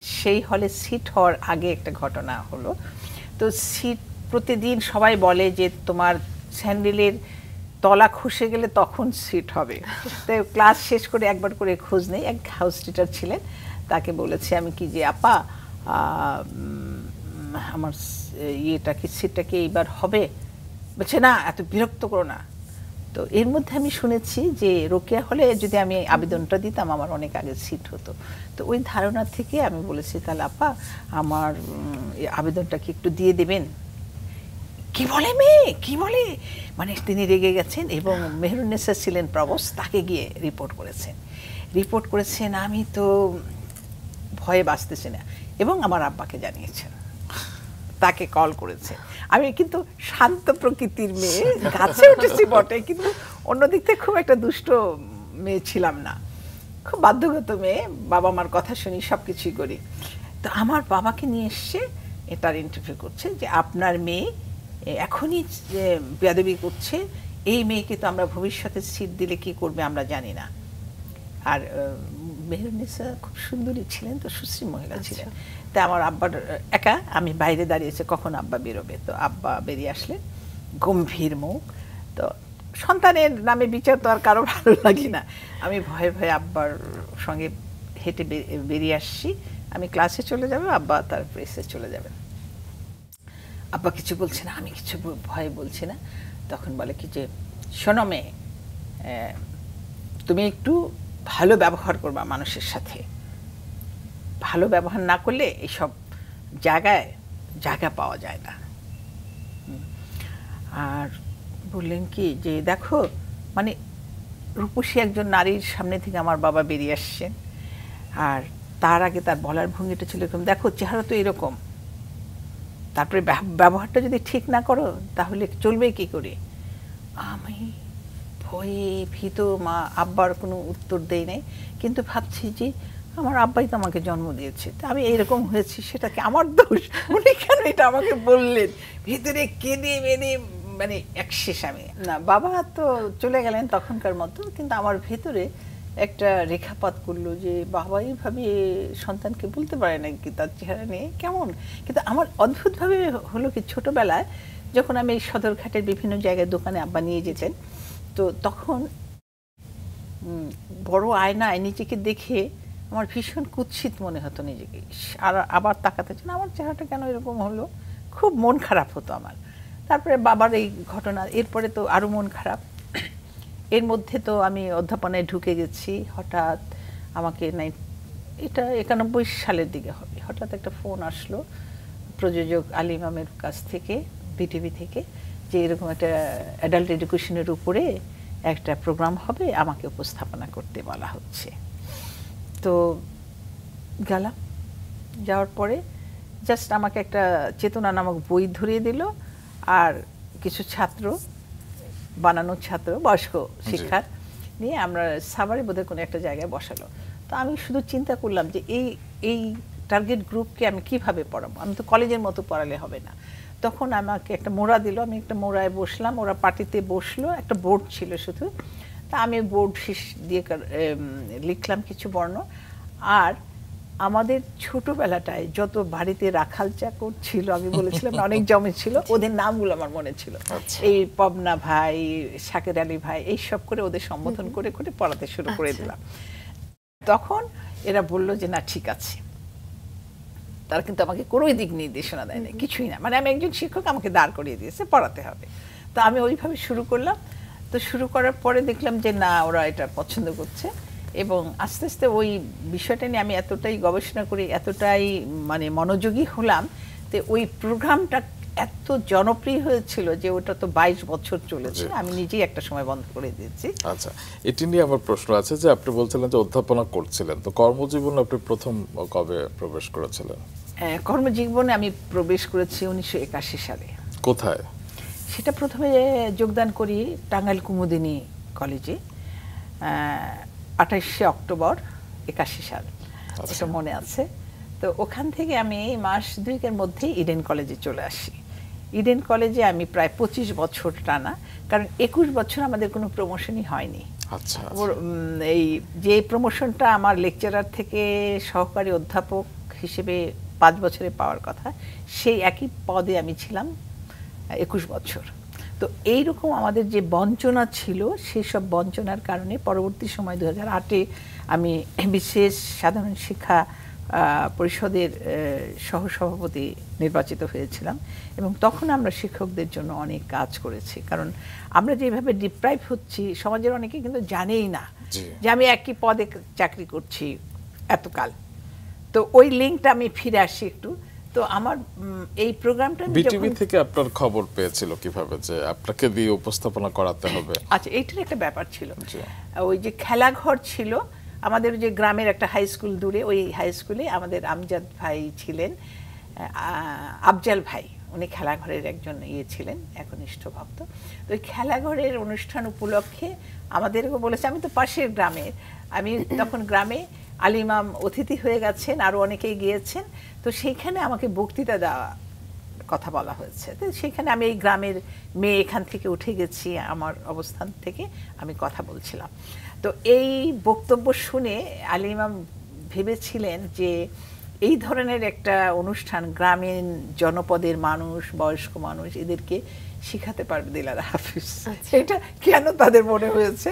সেই হলে সিট হওয়ার আগে একটা ঘটনা হলো। তো সিট প্রতিদিন সবাই বলে যে তোমার স্যান্ডেলের তলা খসে গেলে তখন সিট হবে। তো ক্লাস শেষ করে একবার করে খোঁজ নেই, এক হাউস টিচার ছিলেন, তাকে বলেছি আমি কি যে আপা আমার ইয়েটা কি, সিটটা কি এইবার হবে? বলছে না, এত বিরক্ত করো না। তো এর মধ্যে আমি শুনেছি যে রোকেয়া হলে যদি আমি আবেদনটা দিতাম আমার অনেক আগে সিট হতো। তো ওই ধারণা থেকে আমি বলেছি তাহলে আপা আমার আবেদনটা কি একটু দিয়ে দেবেন। কি বলে মেয়ে, কি বলে, মানে তিনি রেগে গেছেন এবং মেহেরুন্নেসা ছিলেন প্রভোস্ট, তাকে গিয়ে রিপোর্ট করেছেন। আমি তো ভয়ে বাঁচতেছি না এবং আমার আব্বাকে জানিয়েছেন, তাকে কল করেছে। আমি কিন্তু শান্ত প্রকৃতির মেয়ে, গাছে উঠেছি বটে, কিন্তু অন্যদিক থেকে খুব একটা দুষ্ট মেয়ে ছিলাম না, খুব বাধ্যগত মেয়ে, বাবা মার কথা শুনি সব কিছুই করি। তো আমার বাবাকে নিয়ে এসছে এটার ইন্টারভিউ করছে যে আপনার মেয়ে এখনই বেয়াদবি করছে, এই মেয়েকে তো আমরা ভবিষ্যতে সিট দিলে কি করবে আমরা জানি না। আর মেহেরুন্নেসা খুব সুন্দরী ছিলেন, তো সুশ্রী মহিলা ছিলেন। তা আমার আব্বার একা, আমি বাইরে দাঁড়িয়েছে কখন আব্বা বেরোবে। তো আব্বা বেরিয়ে আসলেন, গম্ভীর মুখ। তো সন্তানের নামে বিচার তো আর কারো ভালো লাগে না। আমি ভয়ে ভয়ে আব্বার সঙ্গে হেঁটে বেরিয়ে আসছি। আমি ক্লাসে চলে যাবো, আব্বা তার প্রেসে চলে যাবেন। আব্বা কিছু বলছে না, আমি কিছু ভয়ে বলছি না। তখন বলে কি যে শোনো মেয়ে, তুমি একটু ভালো ব্যবহার করবা মানুষের সাথে, ভালো ব্যবহার না করলে এইসব জায়গায় জায়গা পাওয়া যায় না। আর বললেন কি যে দেখো, মানে রূপসী একজন নারীর সামনে থেকে আমার বাবা বেরিয়ে আসছেন, আর তার আগে তার বলার ভঙ্গিটা ছিল এরকম, দেখো চেহারা তো এরকম, তারপরে ব্যবহারটা যদি ঠিক না করো তাহলে চলবে কি করে। আমি ভয়ে ভীত, মা আব্বার কোনো উত্তর দেই নাই, কিন্তু ভাবছি যে আমার আব্বাই তো আমাকে জন্ম দিয়েছে, তা আমি এইরকম হয়েছি সেটা কি আমার দোষ, উনি কেন এটা আমাকে বললেন। ভিতরে কেঁদে বেঁধে মানে একশেষ আমি না, বাবা তো চলে গেলেন তখনকার মতো, কিন্তু আমার ভেতরে একটা রেখাপাত করলো যে বাবা এইভাবে সন্তানকে বলতে পারে নাকি তার চেহারা নিয়ে কেমন। কিন্তু আমার অদ্ভুতভাবে হলো কি, ছোটবেলায় যখন আমি এই সদরঘাটের বিভিন্ন জায়গায় দোকানে আব্বা নিয়ে যেতেন, তো তখন বড় আয়নায় নিজেকে দেখে আমার ভীষণ কুৎসিত মনে হতো নিজেকে, আর আবার তাকাতে চান আমার চেহারাটা কেন এরকম হলো, খুব মন খারাপ হতো আমার। তারপরে বাবার এই ঘটনা, এরপরে তো আরও মন খারাপ। এর মধ্যে তো আমি অধ্যাপনায় ঢুকে গেছি, হঠাৎ আমাকে এটা 91 সালের দিকে হবে, হঠাৎ একটা ফোন আসলো প্রযোজক আলী ইমামের কাছ থেকে, বিটিভি থেকে, যে এরকম একটা অ্যাডাল্ট এডুকেশনের উপরে একটা প্রোগ্রাম হবে, আমাকে উপস্থাপনা করতে বলা হচ্ছে। তো গেলাম, যাওয়ার পরে জাস্ট আমাকে একটা চেতনা নামক বই ধরিয়ে দিল, আর কিছু ছাত্র, বানানোর ছাত্র, বয়স্ক শিক্ষার নিয়ে আমরা সাভারে বোধহয় কোনো একটা জায়গায় বসালো। তো আমি শুধু চিন্তা করলাম যে এই টার্গেট গ্রুপকে আমি কিভাবে পড়াবো, আমি তো কলেজের মতো পড়ালে হবে না। তখন আমাকে একটা মোড়া দিল, আমি একটা মোড়ায় বসলাম, ওরা পার্টিতে বসলো, একটা বোর্ড ছিল শুধু, তা আমি বোর্ড দিয়ে লিখলাম কিছু বর্ণ। আর আমাদের ছোটবেলাটায় যত বাড়িতে রাখাল চাকর ছিল, আমি বলেছিলাম অনেক জমে ছিল, ওদের নামগুলো আমার মনে ছিল, এই পবনা ভাই, শাকের আলী ভাই, এইসব করে ওদের সম্বোধন করে করে পড়াতে শুরু করে দিলাম। তখন এরা বললো যে না ঠিক আছে, তারা কিন্তু আমাকে কোনো দিক নির্দেশনা দেয় না, কিছুই না, মানে আমি একজন শিক্ষক, আমাকে দাঁড় করিয়ে দিয়েছে, পড়াতে হবে। তো আমি ওইভাবে শুরু করলাম। তো শুরু করার পরে দেখলাম যে না, ওরা এটা পছন্দ করছে, এবং আস্তে আস্তে ওই বিষয়টা নিয়ে আমি এতটাই গবেষণা করি, এতটাই মানে মনোযোগী হলাম, তো ওই প্রোগ্রামটা এত জনপ্রিয় হয়েছিল যে ওটা তো 22 বছর চলেছে, আমি নিজেই একটা সময় বন্ধ করে দিয়েছি। আচ্ছা, এটি নিয়ে আমার প্রশ্ন আছে যে আপনি বলছিলেন যে অধ্যাপনা করছিলেন, তো কর্মজীবনে আপনি প্রথম কবে প্রবেশ করেছিলেন? কর্মজীবনে আমি প্রবেশ করেছি 1981 সালে। কোথায়? সেটা প্রথমে যোগদান করি টাঙ্গাইল কুমুদিনী কলেজে, 28শে অক্টোবর 81 সাল, এটা মনে আছে। তো ওখান থেকে আমি মাস 2 মধ্যেই ইডেন কলেজে চলে আসি। ইডেন কলেজে আমি প্রায় 25 বছর টানা, কারণ 21 বছর আমাদের কোনো প্রমোশনই হয়নি। আচ্ছা, এই যে প্রমোশনটা আমার লেকচারার থেকে সহকারী অধ্যাপক হিসেবে 5 বছরে পাওয়ার কথা, সেই একই পদে আমি ছিলাম 21 বছর। তো এইরকম আমাদের যে বঞ্চনা ছিল, সেই সব বঞ্চনার কারণে পরবর্তী সময় 2008-এ আমি বিশেষ সাধারণ শিক্ষা পরিষদের সহসভাপতি নির্বাচিত হয়েছিলাম এবং তখন আমরা শিক্ষকদের জন্য অনেক কাজ করেছি, কারণ আমরা যেভাবে ডিপ্রাইভ হচ্ছি সমাজের অনেকে কিন্তু জানেই না যে আমি একই পদে চাকরি করছি এতকাল। তো ওই লিঙ্কটা আমি ফিরে আসি একটু। তো আমার এই প্রোগ্রামটা বিটিভি থেকে আপনার খবর পেয়েছিল কিভাবে যে আপনাকে দিয়ে উপস্থাপনা করাতে হবে? আচ্ছা, এইটার একটা ব্যাপার ছিল। ওই যে খেলাঘর ছিল আমাদের যে গ্রামের একটা হাই স্কুল দূরে, ওই হাই স্কুলে আমাদের আমজাদ ভাই ছিলেন, আফজাল ভাই, উনি খেলাঘরের একজন ছিলেন, একনিষ্ঠ ভক্ত। তো ওই খেলাঘরের অনুষ্ঠান উপলক্ষে আমাদেরকে বলেছে, আমি তো পাশের গ্রামের, আমি তখন গ্রামে আলিমাম অতিথি হয়ে গেছেন, আরও অনেকেই গিয়েছেন, তো সেইখানে আমাকে বক্তৃতা দেওয়া কথা বলা হয়েছে। তো সেখানে আমি এই গ্রামের মেয়ে, এখান থেকে উঠে গেছি, আমার অবস্থান থেকে আমি কথা বলছিলাম। তো এই বক্তব্য শুনে আলী ইমাম ভেবেছিলেন যে এই ধরনের একটা অনুষ্ঠান গ্রামীণ জনপদের মানুষ, বয়স্ক মানুষ, এদেরকে শিখাতে পারবে দিলারা হাফিজ। এটা কেন তাদের মনে হয়েছে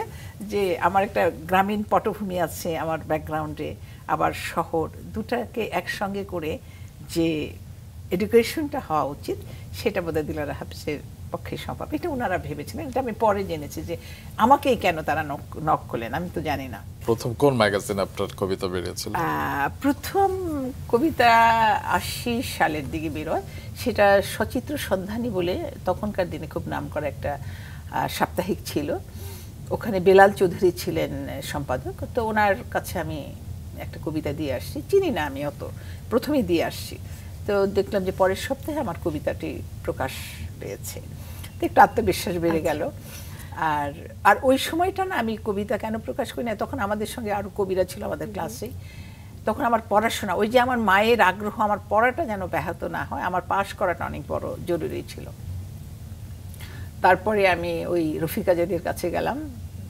যে আমার একটা গ্রামীণ পটভূমি আছে আমার ব্যাকগ্রাউন্ডে, আবার শহর, দুটাকে একসঙ্গে করে যে এডুকেশনটা হওয়া উচিত সেটা বোধহয় দিলারা হাফিজের পক্ষে সম্ভব। এটা ওনারা ভেবেছিলেন, এটা আমি পরে জেনেছি যে আমাকেই কেন তারা নক করলেন, আমি তো জানি না। প্রথম কোন ম্যাগাজিনে আপনার কবিতা বেরিয়েছিল? প্রথম কবিতা ৮০ সালের দিকে বেরোয়, সেটা সচিত্র সন্ধানী বলে তখনকার দিনে খুব নামকরা একটা সাপ্তাহিক ছিল, ওখানে বেলাল চৌধুরী ছিলেন সম্পাদক। তো ওনার কাছে আমি একটা কবিতা দিয়ে আসছি, চিনি না আমি অত, প্রথমেই দিয়ে আসছি। তো দেখলাম যে পরের সপ্তাহে আমার কবিতাটি প্রকাশ পেয়েছে, তো একটু আত্মবিশ্বাস বেড়ে গেল। আর ওই সময়টা না, আমি কবিতা কেন প্রকাশ করি না, তখন আমাদের সঙ্গে আরও কবিরা ছিল আমাদের ক্লাসে, তখন আমার পড়াশোনা, ওই যে আমার মায়ের আগ্রহ, আমার পড়াটা যেন ব্যাহত না হয়, আমার পাশ করাটা অনেক বড় জরুরি ছিল। তারপরে আমি ওই রফিক আজাদের কাছে গেলাম,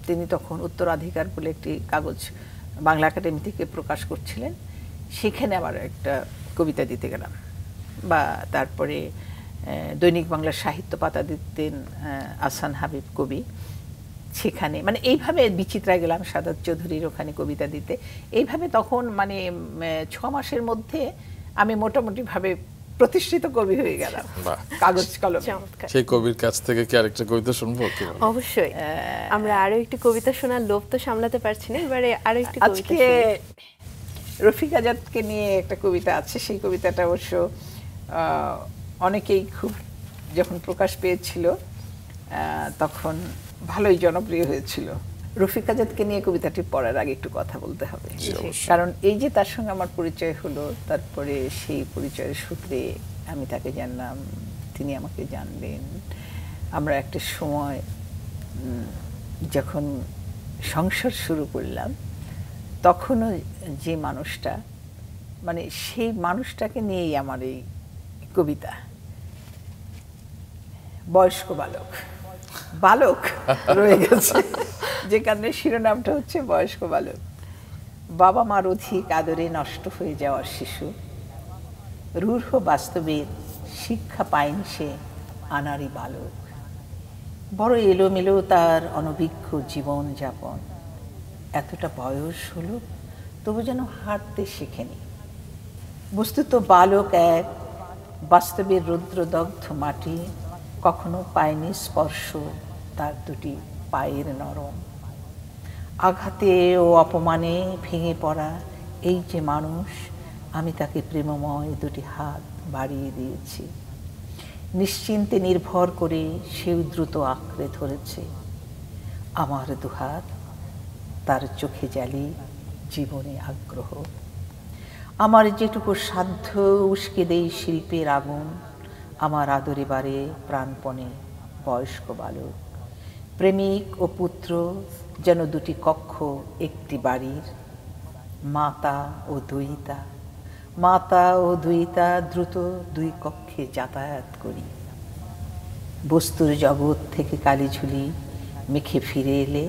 তিনি তখন উত্তরাধিকার বলে একটি কাগজ বাংলা একাডেমি থেকে প্রকাশ করছিলেন, সেখানে আবার একটা কবিতা দিতে গেলাম। বা তারপরে দৈনিক বাংলা সাহিত্য পাতা দিতেন আহসান হাবিব কবি, সেখানে মানে এইভাবে বিচিত্রায় গেলাম সাদাত চৌধুরীর ওখানে কবিতা দিতে। এইভাবে তখন মানে 6 মাসের মধ্যে আমি মোটামুটিভাবে প্রতিষ্ঠিত কবি হয়ে গেলাম কাগজ কলমে। সেই কবির কাছ থেকে কি আরেকটা কবিতা শুনবো? অবশ্যই, আমরা আরো একটি কবিতা শোনার লোভ তো সামলাতে পারছি না, এবারে আরো একটি কবিতা। আজকে রফিক আজাদকে নিয়ে একটা কবিতা আছে, সেই কবিতাটা অবশ্য অনেকেই খুব যখন প্রকাশ পেয়েছিল তখন ভালোই জনপ্রিয় হয়েছিল। রফিক আজাদকে নিয়ে কবিতাটি পড়ার আগে একটু কথা বলতে হবে, কারণ এই যে তার সঙ্গে আমার পরিচয় হলো, তারপরে সেই পরিচয়ের সূত্রে আমি তাকে জানলাম, তিনি আমাকে জানলেন। আমরা একটা সময় যখন সংসার শুরু করলাম, তখনও যে মানুষটা, মানে সেই মানুষটাকে নিয়েই আমার এই কবিতা। বয়স্ক বালক, বালক রয়ে গেছে, যে কারণে শিরোনামটা হচ্ছে বয়স্ক বালক। বাবা মার অধিক আদরে নষ্ট হয়ে যাওয়ার শিশু, রূঢ় বাস্তবের শিক্ষা পায়নি সে আনারি বালক। বড় এলোমেলো তার অনভিজ্ঞ জীবন যাপন, এতটা বয়স হলো তবু যেন হাঁটতে শেখেনি। বস্তুত বালক এক, বাস্তবের রৌদ্রদগ্ধ মাটি, কখনো পায়নি স্পর্শ তার দুটি পায়ের নরম। আঘাতে ও অপমানে ভেঙে পড়া এই যে মানুষ, আমি তাকে প্রেমময় দুটি হাত বাড়িয়ে দিয়েছি। নিশ্চিন্তে নির্ভর করে সেও দ্রুত আঁকড়ে ধরেছে আমার দুহাত, তার চোখে জ্বালি জীবনে আগ্রহ। আমার যেটুকু সাধ্য উস্কে দেই শিল্পের আগুন, আমার আদরে বারে প্রাণপণে বয়স্ক বালক। প্রেমিক ও পুত্র যেন দুটি কক্ষ একটি বাড়ির, মাতা ও দুইতা, মাতা ও দুইতা দ্রুত দুই কক্ষে যাতায়াত করি। বস্তুর জগৎ থেকে কালিঝুলি মেখে ফিরে এলে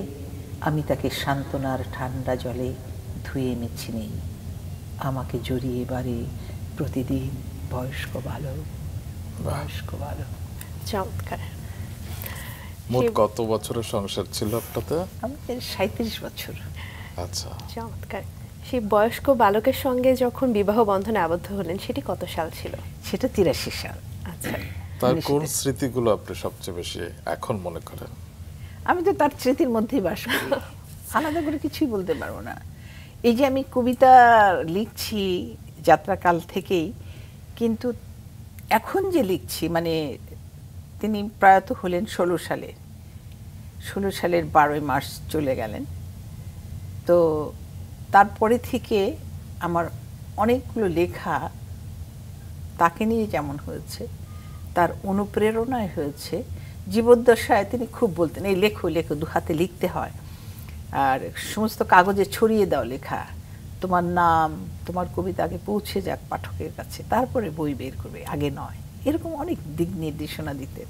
আমি তাকে সান্ত্বনার ঠান্ডা জলে ধুয়ে মুছে নেই। আমাকে জড়িয়ে বাড়ি প্রতিদিন বয়স্ক বালক, বয়স্ক বালক। চমৎকার। মোট কত বছরের সংসার ছিল আপনাদের? আমাদের 37 বছর। আচ্ছা, চমৎকার। সেই বয়স্ক বালকের সঙ্গে যখন বিবাহ বন্ধনে আবদ্ধ হলেন সেটি কত সাল ছিল? সেটা 83 সাল। আচ্ছা, তার কোন স্মৃতিগুলো আপনি সবচেয়ে বেশি এখন মনে করেন? আমি তো তার স্মৃতির মধ্যেই বাস করি, আলাদা করে কিছুই বলতে পারবো না। এই যে আমি কবিতা লিখছি যাত্রাকাল থেকেই, কিন্তু এখন যে লিখছি, মানে তিনি প্রয়াত হলেন 16 সালের 12 মার্চ চলে গেলেন। তো তারপরে থেকে আমার অনেকগুলো লেখা তাকে নিয়ে যেমন হয়েছে, তার অনুপ্রেরণায় হয়েছে। জীবদ্দশায় তিনি খুব বলতেন, এই লেখো লেখো, দু হাতে লিখতে হয়, আর সমস্ত কাগজে ছড়িয়ে দাও লেখা, তোমার নাম তোমার কবিতা আগে পৌঁছে যাক পাঠকের কাছে, তারপরে বই বের করবে, আগে নয়। এরকম অনেক দিক নির্দেশনা দিতেন।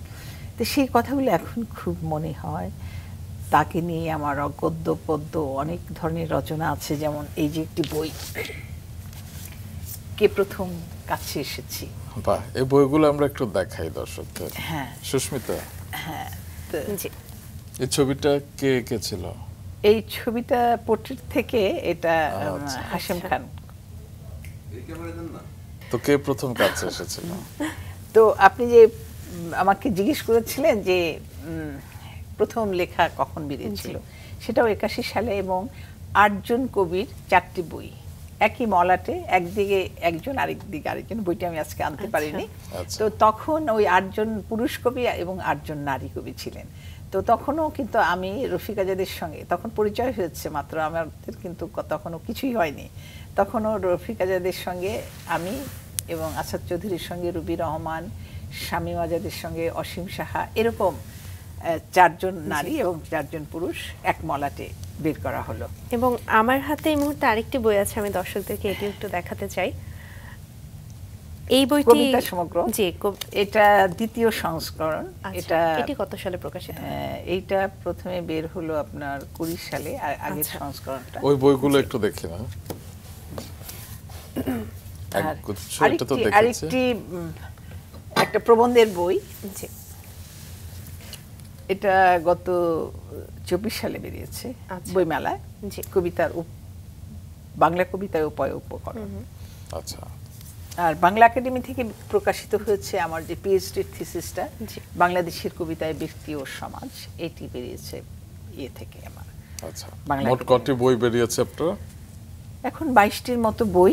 তো সেই কথাগুলো এখন খুব মনে হয়। তাকে নিয়ে আমার গদ্য পদ্য অনেক ধরনের রচনা আছে, যেমন এই যে একটি বই, কে প্রথম কাছে এসেছি। বাহ, এই বইগুলো আমরা একটু দেখাই দর্শকদের। হ্যাঁ সুস্মিতা, হ্যাঁ, এই ছবিটা কে এঁকেছিল? এই ছবিটা পোর্ট্রেট থেকে, এটা হাশেম খান। তো কে প্রথম কাছে এসেছিল? তো আপনি যে আমাকে জিজ্ঞেস করেছিলেন যে প্রথম লেখা কখন বেরিয়েছিল, সেটাও 81 সালে, এবং 8 জন কবির 4টি বই একই মলাটে, একদিকে একজন আরেক দিকে আরেকজন, বইটা আমি আজকে আনতে পারিনি। তো তখন ওই 8 জন পুরুষ কবি এবং 8 জন নারী কবি ছিলেন। তো তখনও কিন্তু আমি রফিক আজাদের সঙ্গে তখন পরিচয় হয়েছে মাত্র, আমাদের কিন্তু তখনও কিছুই হয়নি। তখনও রফিক আজাদের সঙ্গে আমি, এবং আসাদ চৌধুরীর সঙ্গে রুবি রহমান, শামীম আজাদের সঙ্গে অসীম সাহা, এরকম 4 জন নারী এবং 4 জন পুরুষ এক মলাটে বের করা হলো। এবং আমার হাতে এই মুহূর্তে আরেকটি বই আছে, আমি দর্শকদেরকে এটি একটু দেখাতে চাই। এই বইটি কবিতা সমগ্র, জি, এটা দ্বিতীয় সংস্করণ। এটি কত সালে প্রকাশিত? এইটা প্রথমে বের হলো আপনার 20 সালে, আর আগের সংস্করণটা। ওই বইগুলো একটু দেখি না। আরেকটি একটা প্রবন্ধের বই, এটা গত 24 সালে বেরিয়েছে বইমেলায়, কবিতার বাংলা কবিতায় উপায় উপকরণ। আচ্ছা। আর বাংলা একাডেমি থেকে প্রকাশিত হয়েছে আমার যে পিএইচডি থিসিসটা, বাংলাদেশের কবিতায় ব্যক্তি ও সমাজ, এটি বেরিয়েছে থেকে আমার। আচ্ছা, মোট কয়টি বই বেরিয়েছে আপনার? এখন 22টির মতো বই,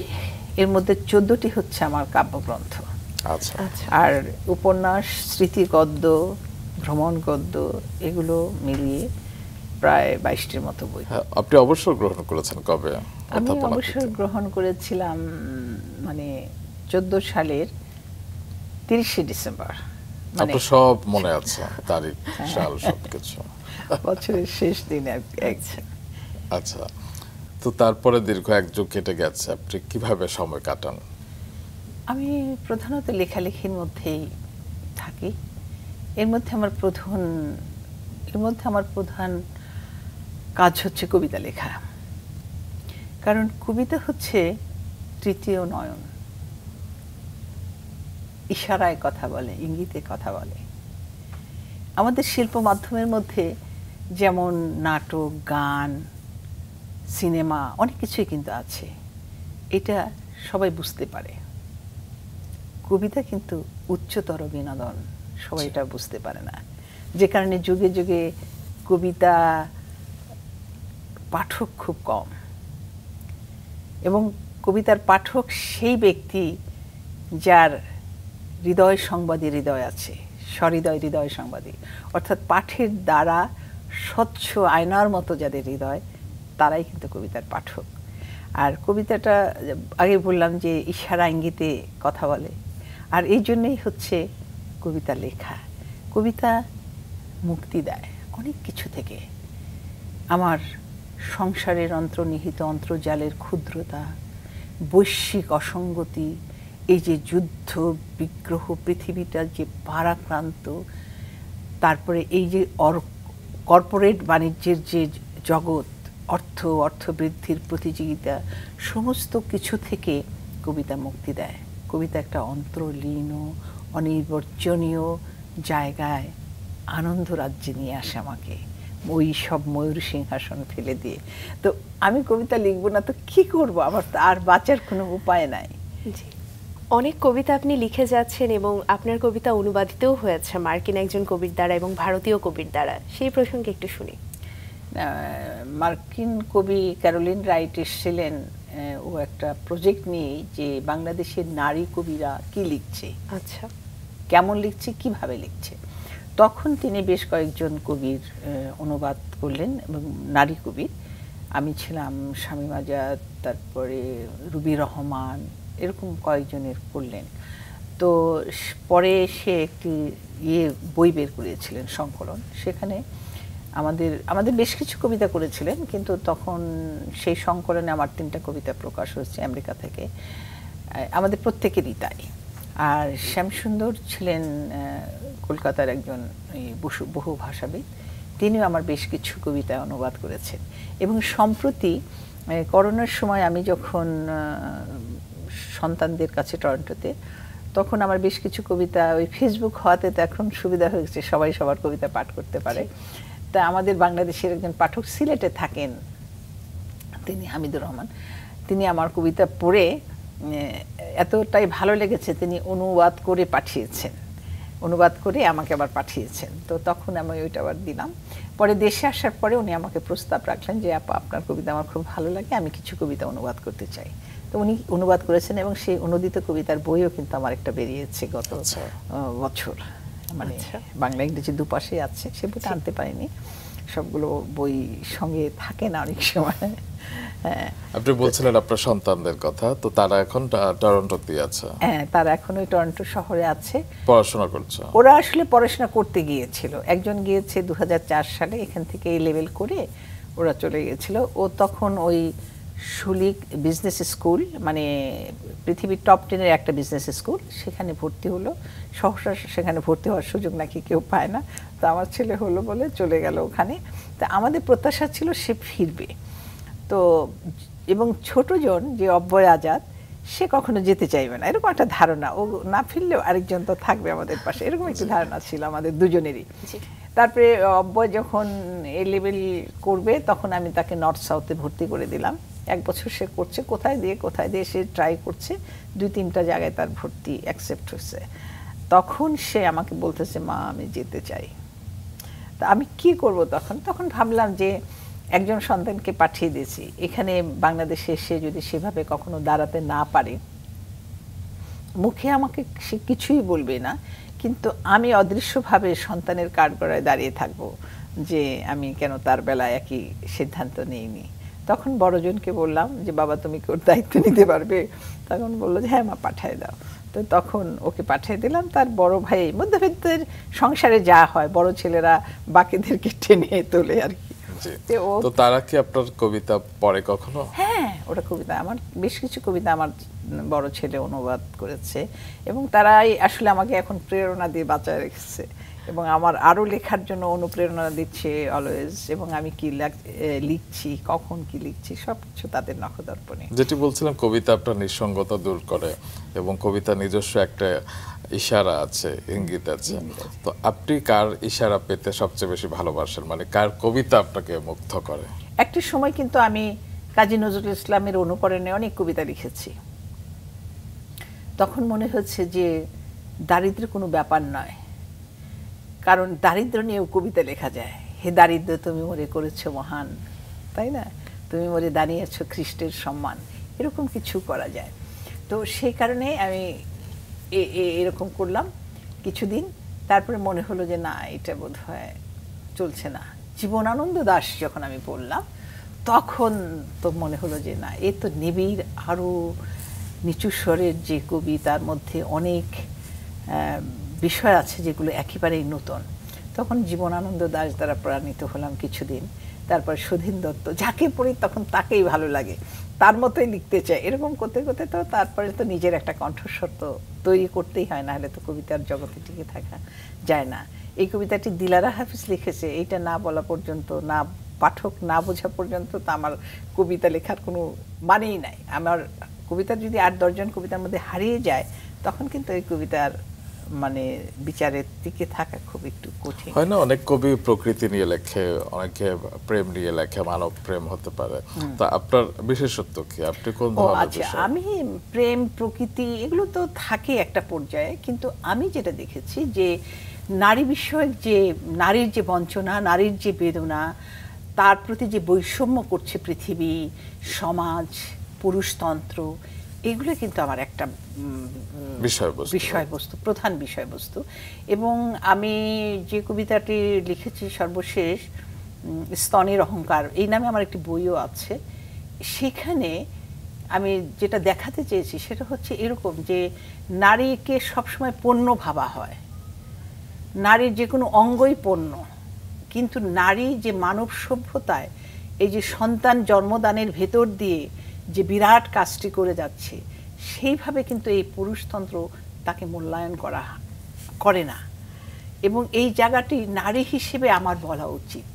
এর মধ্যে 14টি হচ্ছে আমার কাব্যগ্রন্থ। আচ্ছা, আর উপন্যাস, স্মৃতি গদ্য, ভ্রমণ গদ্য, এগুলো মিলিয়ে প্রায় 22টির মতো বই। আপনি অবসর গ্রহণ করেছেন কবে? আমি অবসর গ্রহণ করেছিলাম মানে 14 সালের 30শে ডিসেম্বর। আপনার সব মনে আছে, তারিখ, সাল, সবকিছু? বছরের শেষ দিন। আচ্ছা, তো তারপরে দীর্ঘ এক যুগ কেটে গেছে, আপনি কিভাবে সময় কাটান? আমি প্রধানত লেখালেখির মধ্যেই থাকি। এর মধ্যে আমার প্রধান কাজ হচ্ছে কবিতা লেখা, কারণ কবিতা হচ্ছে তৃতীয় নয়ন, ইশারায় কথা বলে, ইঙ্গিতে কথা বলে। আমাদের শিল্প মাধ্যমের মধ্যে যেমন নাটক, গান, সিনেমা, অনেক কিছুই কিন্তু আছে, এটা সবাই বুঝতে পারে। কবিতা কিন্তু উচ্চতর বিনোদন, সবাই এটা বুঝতে পারে না, যে কারণে যুগে যুগে কবিতা পাঠক খুব কম, এবং কবিতার পাঠক সেই ব্যক্তি যার হৃদয় সংবাদী হৃদয় আছে, সহৃদয় হৃদয় সংবাদী, অর্থাৎ পাঠের দ্বারা স্বচ্ছ আয়নার মতো যাদের হৃদয়, তারাই কিন্তু কবিতার পাঠক। আর কবিতাটা আগে বললাম যে ইশারা ইঙ্গিতে কথা বলে, আর এই জন্যই হচ্ছে কবিতা লেখা। কবিতা মুক্তি দেয় অনেক কিছু থেকে। আমার সংসারের অন্তর্নিহিত অন্তর্জালের ক্ষুদ্রতা, বৈশ্বিক অসঙ্গতি, এই যে যুদ্ধ বিগ্রহ, পৃথিবীটা যে ভারাক্রান্ত, তারপরে এই যে কর্পোরেট বাণিজ্যের যে জগৎ, অর্থবৃদ্ধির প্রতিযোগিতা, সমস্ত কিছু থেকে কবিতা মুক্তি দেয়। কবিতা একটা অন্তর্লীন, অনির্বচনীয় জায়গায় আনন্দ রাজ্যে নিয়ে আসে আমাকে। ওই সব ময়ূর সিংহাসন ফেলে দিয়ে। তো আমি কবিতা লিখবো না তো কি করব, আমার তো আর বাঁচার কোনো উপায় নাই। অনেক কবিতা আপনি লিখে যাচ্ছেন এবং আপনার কবিতা অনুবাদিতও হয়েছে মার্কিন একজন কবির দ্বারা এবং ভারতীয় কবির দ্বারা, সেই প্রসঙ্গে একটু শুনি। মার্কিন কবি ক্যারোলিন রাইট এসেছিলেন ও একটা প্রজেক্ট নিয়ে যে বাংলাদেশের নারী কবিরা কি লিখছে, আচ্ছা কেমন লিখছে, কিভাবে লিখছে। তখন তিনি বেশ কয়েকজন কবির অনুবাদ করলেন এবং নারী কবির। আমি ছিলাম শামীম আজাদ, তারপরে রুবি রহমান, এরকম কয়েকজনের করলেন। তো পরে সে একটি বই বের করেছিলেন, সংকলন। সেখানে আমাদের বেশ কিছু কবিতা করেছিলেন, কিন্তু তখন সেই সংকলনে আমার 3টা কবিতা প্রকাশ হচ্ছে আমেরিকা থেকে, আমাদের প্রত্যেকেরই তাই। আর শ্যামসুন্দর ছিলেন কলকাতার একজন বহু ভাষাবিদ, তিনিও আমার বেশ কিছু কবিতা অনুবাদ করেছেন। এবং সম্প্রতি করোনার সময় আমি যখন সন্তানদের কাছে টরন্টোতে, তখন আমার বেশ কিছু কবিতা ওই ফেসবুক হওয়াতে তো এখন সুবিধা হয়েছে, সবাই সবার কবিতা পাঠ করতে পারে। তা আমাদের বাংলাদেশের একজন পাঠক সিলেটে থাকেন, তিনি হামিদুর রহমান, তিনি আমার কবিতা পড়ে এতটাই ভালো লেগেছে, তিনি অনুবাদ করে পাঠিয়েছেন, অনুবাদ করে আমাকে আবার পাঠিয়েছেন। তো তখন আমি ওইটা আবার দিলাম। পরে দেশে আসার পরে উনি আমাকে প্রস্তাব রাখলেন যে আপা, আপনার কবিতা আমার খুব ভালো লাগে, আমি কিছু কবিতা অনুবাদ করতে চাই। তো উনি অনুবাদ করেছেন এবং সেই অনুদিত কবিতার বইও কিন্তু আমার একটা বেরিয়েছে গত বছর, মানে বাংলা ইংরেজি দুপাশেই আছে। সে বইটা আনতে পারিনি, সবগুলো বই সঙ্গে থাকে না অনেক সময়। আপনি বলছিলেন আপনার সন্তানদের কথা, তো তারা এখন টরন্টোতে আছে? হ্যাঁ, তারা এখন ওই টরন্টো শহরে আছে, পড়াশোনা করছে। ওরা আসলে পড়াশোনা করতে গিয়েছিল, একজন গিয়েছে 2004 সালে, এখান থেকে এই লেভেল করে ওরা চলে গিয়েছিল। ও তখন ওই শুলিক বিজনেস স্কুল, মানে পৃথিবীর টপ 10-এর একটা বিজনেস স্কুল, সেখানে ভর্তি হলো। সহসা সেখানে ভর্তি হওয়ার সুযোগ নাকি কেউ পায় না, তো আমার ছেলে হলো বলে চলে গেল ওখানে। তা আমাদের প্রত্যাশা ছিল সে ফিরবে। তো এবং ছোটজন যে অব্যয় আজাদ, সে কখনো যেতে চাইবে না, এরকম একটা ধারণা। ও না ফিরলেও আরেকজন তো থাকবে আমাদের পাশে, এরকম একটা ধারণা ছিল আমাদের দুজনেরই। তারপরে অব্যয় যখন এ লেভেল করবে, তখন আমি তাকে নর্থ সাউথে ভর্তি করে দিলাম। 1 বছর সে করছে, কোথায় দিয়ে সে ট্রাই করছে, 2-3টা জায়গায় তার ভর্তি অ্যাকসেপ্ট হয়েছে। তখন সে আমাকে বলতেছে, মা আমি যেতে চাই। তা আমি কি করব তখন ভাবলাম যে একজন সন্তানকে পাঠিয়ে দিয়েছি, এখানে বাংলাদেশে এসে যদি সেভাবে কখনো দাঁড়াতে না পারে, মুখে আমাকে সে কিছুই বলবে না, কিন্তু আমি অদৃশ্যভাবে সন্তানের কাঠগড়ায় দাঁড়িয়ে থাকব যে আমি কেন তার বেলায় একই সিদ্ধান্ত নিইনি। তখন বড়জনকে বললাম যে বাবা তুমি কি ওর দায়িত্ব নিতে পারবে? তখন বললো যে হ্যাঁ মা, পাঠিয়ে দাও। তো তখন ওকে পাঠিয়ে দিলাম। তার বড় ভাই, মধ্যবিত্তের সংসারে যা হয়, বড় ছেলেরা বাকিদেরকে টেনে তোলে আর কি। তো তারা কি আপনার কবিতা পড়ে কখনো? হ্যাঁ, ওরা কবিতা, আমার বেশ কিছু কবিতা আমার বড় ছেলে অনুবাদ করেছে এবং তারাই আসলে আমাকে এখন প্রেরণা দিয়ে বাঁচায় রেখেছে এবং আমার আরো লেখার জন্য অনুপ্রেরণা দিচ্ছে অলওয়েজ। এবং আমি কি লিখছি, কখন কি লিখছি, সবকিছু তাদের নখদর্পণে। যেটি বলছিলাম, কবিতা আপনার নিঃসঙ্গতা দূর করে এবং কবিতা নিজস্ব একটা ইশারা আছে, ইঙ্গিত আছে। তো আপনি কার ইশারা পেতে সবচেয়ে বেশি ভালোবাসেন, মানে কার কবিতা আপনাকে মুগ্ধ করে? একটা সময় কিন্তু আমি কাজী নজরুল ইসলামের অনুকরণে অনেক কবিতা লিখেছি। তখন মনে হচ্ছে যে দারিদ্র কোনো ব্যাপার নয়, কারণ দারিদ্র নিয়েও কবিতা লেখা যায়। হে দারিদ্র তুমি মোরে করেছো মহান, তাই না? তুমি মোরে দাঁড়িয়েছো খ্রিস্টের সম্মান, এরকম কিছু করা যায়। তো সেই কারণে আমি এরকম করলাম কিছুদিন। তারপরে মনে হলো যে না, এটা বোধহয় চলছে না। জীবনানন্দ দাশ যখন আমি পড়লাম, তখন তো মনে হলো যে না, এ তো নিবিড় আরো নিচু স্বরের যে কবি, তার মধ্যে অনেক বিষয় আছে যেগুলো একেবারেই নতুন। তখন জীবনানন্দ দাশ দ্বারা প্রাণিত হলাম কিছুদিন। তারপর সুধীন দত্ত, যাকে পড়ি তখন তাকেই ভালো লাগে, তার মতোই লিখতে চাই। এরকম করতে করতে তো তারপরে তো নিজের একটা কণ্ঠস্বর তো তৈরি করতেই হয়, না হলে তো কবিতার জগতে টিকে থাকা যায় না। এই কবিতাটি দিলারা হাফিজ লিখেছে, এইটা না বলা পর্যন্ত, না পাঠক না বোঝা পর্যন্ত তো আমার কবিতা লেখার কোনো মানেই নাই। আমার কবিতা যদি 8-10 জন কবিতার মধ্যে হারিয়ে যায়, তখন কিন্তু এই কবিতার মানে বিচারের দিকে থাকা খুব একটু কঠিন হয় না। অনেক কবি প্রকৃতি নিয়ে লেখে, অনেকে প্রেম নিয়ে লেখে, মানব প্রেম হতে পারে। তো আপনার বিশেষত্ব কি, আপনি কোন ধরনের আচ্ছা, বিষয়? আমি প্রেম প্রকৃতি এগুলো তো থাকে একটা পর্যায়ে, কিন্তু আমি যেটা দেখেছি যে নারী বিষয়ক যে নারীর যে বঞ্চনা, নারীর যে বেদনা, তার প্রতি যে বৈষম্য করছে পৃথিবী, সমাজ, পুরুষতন্ত্র, এগুলো কিন্তু আমার একটা বিষয়বস্তু, প্রধান বিষয়বস্তু। এবং আমি যে কবিতাটি লিখেছি সর্বশেষ, স্তনের অহংকার, এই নামে আমার একটি বইও আছে। সেখানে আমি যেটা দেখাতে চেয়েছি সেটা হচ্ছে এরকম যে নারীকে সবসময় পণ্য ভাবা হয়, নারীর যে কোনো অঙ্গই পণ্য, কিন্তু নারী যে মানব সভ্যতায় এই যে সন্তান জন্মদানের ভেতর দিয়ে যে বিরাট কাজটি করে যাচ্ছে, সেইভাবে কিন্তু এই পুরুষতন্ত্র তাকে মূল্যায়ন করে না। এবং এই জায়গাটি নারী হিসেবে আমার বলা উচিত।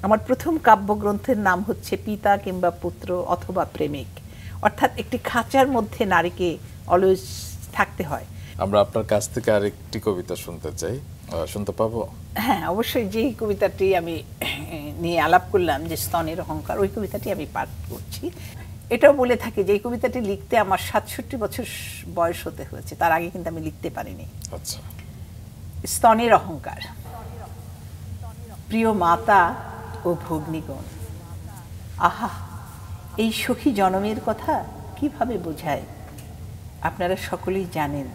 আমার প্রথম কাব্যগ্রন্থের নাম হচ্ছে পিতা কিংবা পুত্র অথবা প্রেমিক, অর্থাৎ একটি খাঁচার মধ্যে নারীকে অলওয়েজ থাকতে হয়। আমরা আপনার কাছ থেকে আরেকটি কবিতা শুনতে চাই, শুনতে পাবো? হ্যাঁ, অবশ্যই। যেই কবিতাটি আমি নিয়ে আলাপ করলাম যে স্তনের অহংকার, ওই কবিতাটি আমি পাঠ করছি। এটাও বলে থাকি যে এই কবিতাটি লিখতে আমার 67 বছর বয়স হতে হয়েছে, তার আগে কিন্তু আমি লিখতে পারিনি। আচ্ছা। স্তনের অহংকার। প্রিয় মাতা ও ভগ্নীগণ, আহা, এই সখী জনমের কথা কিভাবে বোঝায়? আপনারা সকলেই জানেন,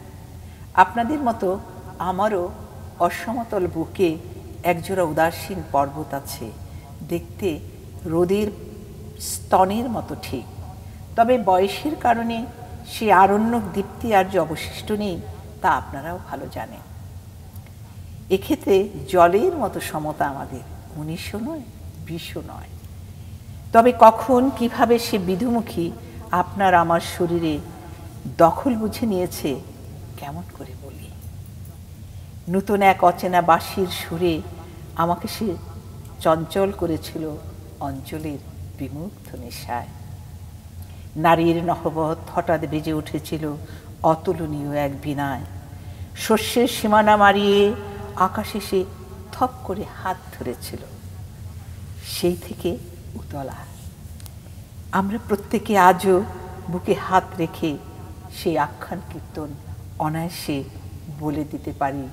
আপনাদের মতো আমারও অসমতল বুকে একজোড়া উদাসীন পর্বত আছে, দেখতে রোদের স্তনের মতো ঠিক। তবে বয়সের কারণে সে আরণ্যক দীপ্তি আর যে অবশিষ্ট নেই তা আপনারাও ভালো জানেন। এক্ষেত্রে জলের মতো সমতা আমাদের, 19 নয়, 20 নয়। তবে কখন কিভাবে সে বিধুমুখী আপনার আমার শরীরে দখল বুঝে নিয়েছে কেমন করে বলি। নতুন এক অচেনা বাঁশির সুরে আমাকে সে চঞ্চল করেছিল অঞ্চলের বিমুগ্ধ নেশায়। নারীর নহবত হঠাৎ বেজে উঠেছিল অতুলনীয় এক বীণায়। শস্যের সীমানা মারিয়ে আকাশে সে থপ করে হাত ধরেছিল। সেই থেকে উতলা আমরা প্রত্যেকে আজও বুকে হাত রেখে সেই আখ্যান কীর্তন অনায়াসে বলে দিতে পারি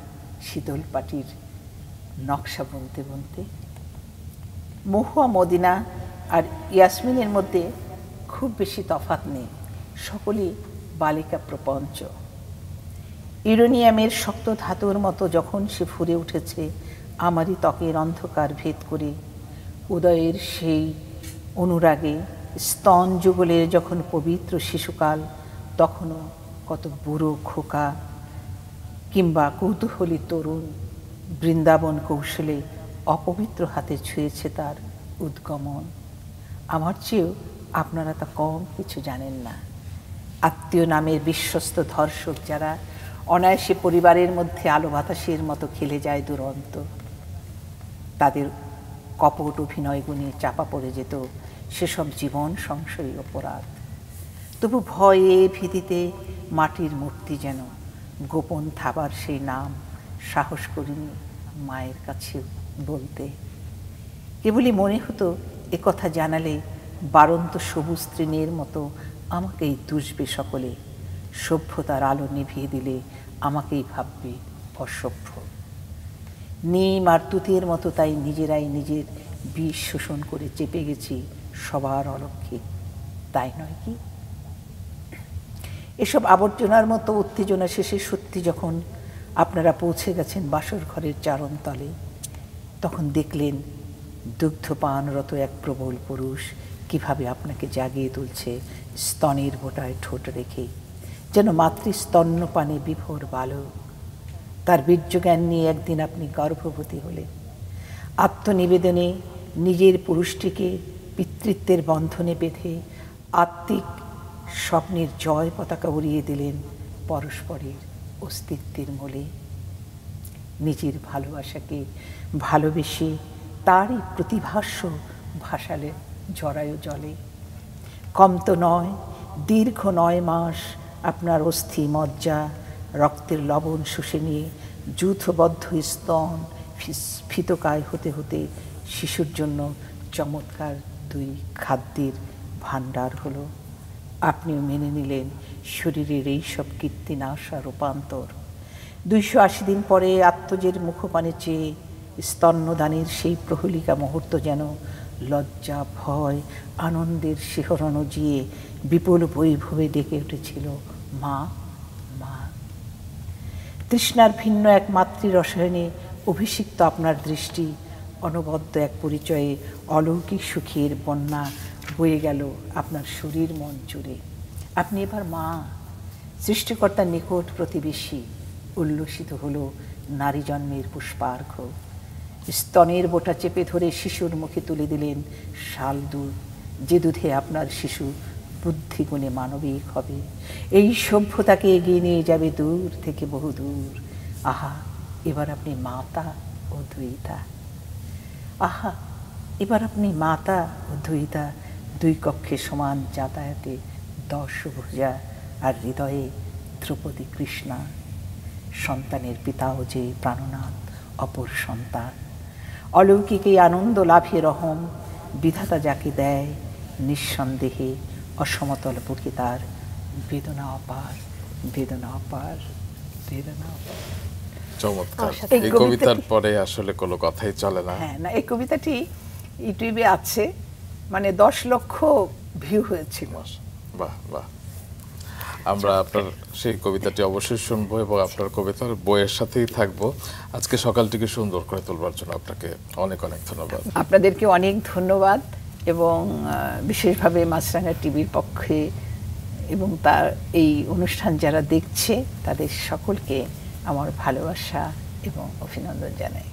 শীতল পাটির নকশা বুনতে বুনতে। মহুয়া মদিনা আর ইয়াসমিনের মধ্যে খুব বেশি তফাৎ নেই, সকলেই বালিকা প্রপঞ্চ। ইউরেনিয়ামের শক্ত ধাতুর মতো যখন সে ফুরে উঠেছে আমারই ত্বকের অন্ধকার ভেদ করে, উদয়ের সেই অনুরাগে স্তন যুগলের যখন পবিত্র শিশুকাল, তখনও কত বুড়ো খোকা কিংবা কৌতূহলী তরুণ বৃন্দাবন কৌশলে অপবিত্র হাতে ছুঁয়েছে তার উদ্গমন। আমার চেয়েও আপনারা তা কম কিছু জানেন না। আত্মীয় নামের বিশ্বস্ত ধর্ষক যারা অনায়াসে পরিবারের মধ্যে আলো বাতাসের মতো খেলে যায় দুরন্ত, তাদের কপট অভিনয়গুণে চাপা পড়ে যেত সেসব জীবন সংশয়ী অপরাধ। তবু ভয়ে ভীতিতে মাটির মূর্তি যেন গোপন থাবার সেই নাম সাহস করিনি মায়ের কাছে বলতে। কেবলই মনে হতো একথা জানালে বারন্ত সবুজ তৃণের মতো আমাকেই দুষবে সকলে, সভ্যতার আলো নিভিয়ে দিলে আমাকেই ভাববে অসভ্য। নিম আর তুতের মতো তাই নিজেরাই নিজের বিষ শোষণ করে চেপে গেছি সবার অলক্ষ্যে, তাই নয় কি? এসব আবর্জনার মতো উত্তেজনা শেষে সত্যি যখন আপনারা পৌঁছে গেছেন বাসর ঘরের চারণতলে, তখন দেখলেন দুগ্ধপানরত এক প্রবল পুরুষ কিভাবে আপনাকে জাগিয়ে তুলছে স্তনের বোটায় ঠোঁট রেখে, যেন মাতৃস্তন্যপানে বিভোর বালক। তার বীর্যজ্ঞান নিয়ে একদিন আপনি গর্ভবতী হলেন। আত্মনিবেদনে নিজের পুরুষটিকে পিতৃত্বের বন্ধনে বেঁধে আত্মিক স্বপ্নের জয় পতাকা উড়িয়ে দিলেন পরস্পরের অস্তিত্বের মূলে। নিজের ভালোবাসাকে ভালোবেসে তারই প্রতিভাস্য ভাসালে জরায়ু জলে। কম তো নয়, দীর্ঘ 9 মাস আপনার অস্থি মজ্জা রক্তের লবণ শুষে নিয়ে যূথবদ্ধ স্তন ফিতকায় হতে হতে শিশুর জন্য চমৎকার 2 খাদ্যের ভাণ্ডার হলো। আপনিও মেনে নিলেন শরীরের এই সব কীর্তিনাশা রূপান্তর। 280 দিন পরে আত্মজের মুখপানে চেয়ে স্তন্যদানের সেই প্রহলিকা মুহূর্ত যেন লজ্জা, ভয়, আনন্দের শিহরণ জিয়ে বিপুল বৈভবে ডেকে উঠেছিল, মা মা। তৃষ্ণার ভিন্ন এক মাতৃরসায়নে অভিষিক্ত আপনার দৃষ্টি, অনবদ্য এক পরিচয়ে অলৌকিক সুখের বন্যা বয়ে গেল আপনার শরীর মন জুড়ে। আপনি এবার মা, সৃষ্টিকর্তার নিকট প্রতিবেশী। উল্লসিত হলো নারী জন্মের পুষ্পার্ঘ। স্তনের বোটা চেপে ধরে শিশুর মুখে তুলে দিলেন শাল দুধ, যে দুধে আপনার শিশু বুদ্ধিগুণে মানবিক হবে, এই সভ্যতাকে এগিয়ে নিয়ে যাবে দূর থেকে বহু দূর। আহা, এবার আপনি মাতা ও দুইতা। আহা, এবার আপনি মাতা ও দুইতা, 2 কক্ষে সমান যাতায়াতে 10 ভুজা, আর হৃদয়ে দ্রৌপদী কৃষ্ণা। সন্তানের পিতাও যে প্রাণনাথ, অপর সন্তান। অলৌকিক এই আনন্দ লাভে রহম বিধাতা যাকে দেয়, নিঃসন্দেহে অসমতল বুকে তার বেদনা অপার, বেদনা অপার, বেদনা অপার। চমৎকার। এই কবিতার পরে আসলে কোনো কথাই চলে না। হ্যাঁ, না, এই কবিতাটি ইউটিউবে আছে, মানে 10 লক্ষ ভিউ হয়েছিল। বাহ বাহ। আমরা আপনার সেই কবিতাটি অবশ্যই শুনবো এবং আপনার কবিতার বইয়ের সাথেই থাকবো। আজকে সকালটিকে সুন্দর করে তোলবার জন্য আপনাকে অনেক অনেক ধন্যবাদ। আপনাদেরকে অনেক ধন্যবাদ, এবং বিশেষভাবে মাছরাঙা টিভির পক্ষে এবং তার এই অনুষ্ঠান যারা দেখছে তাদের সকলকে আমার ভালোবাসা এবং অভিনন্দন জানাই।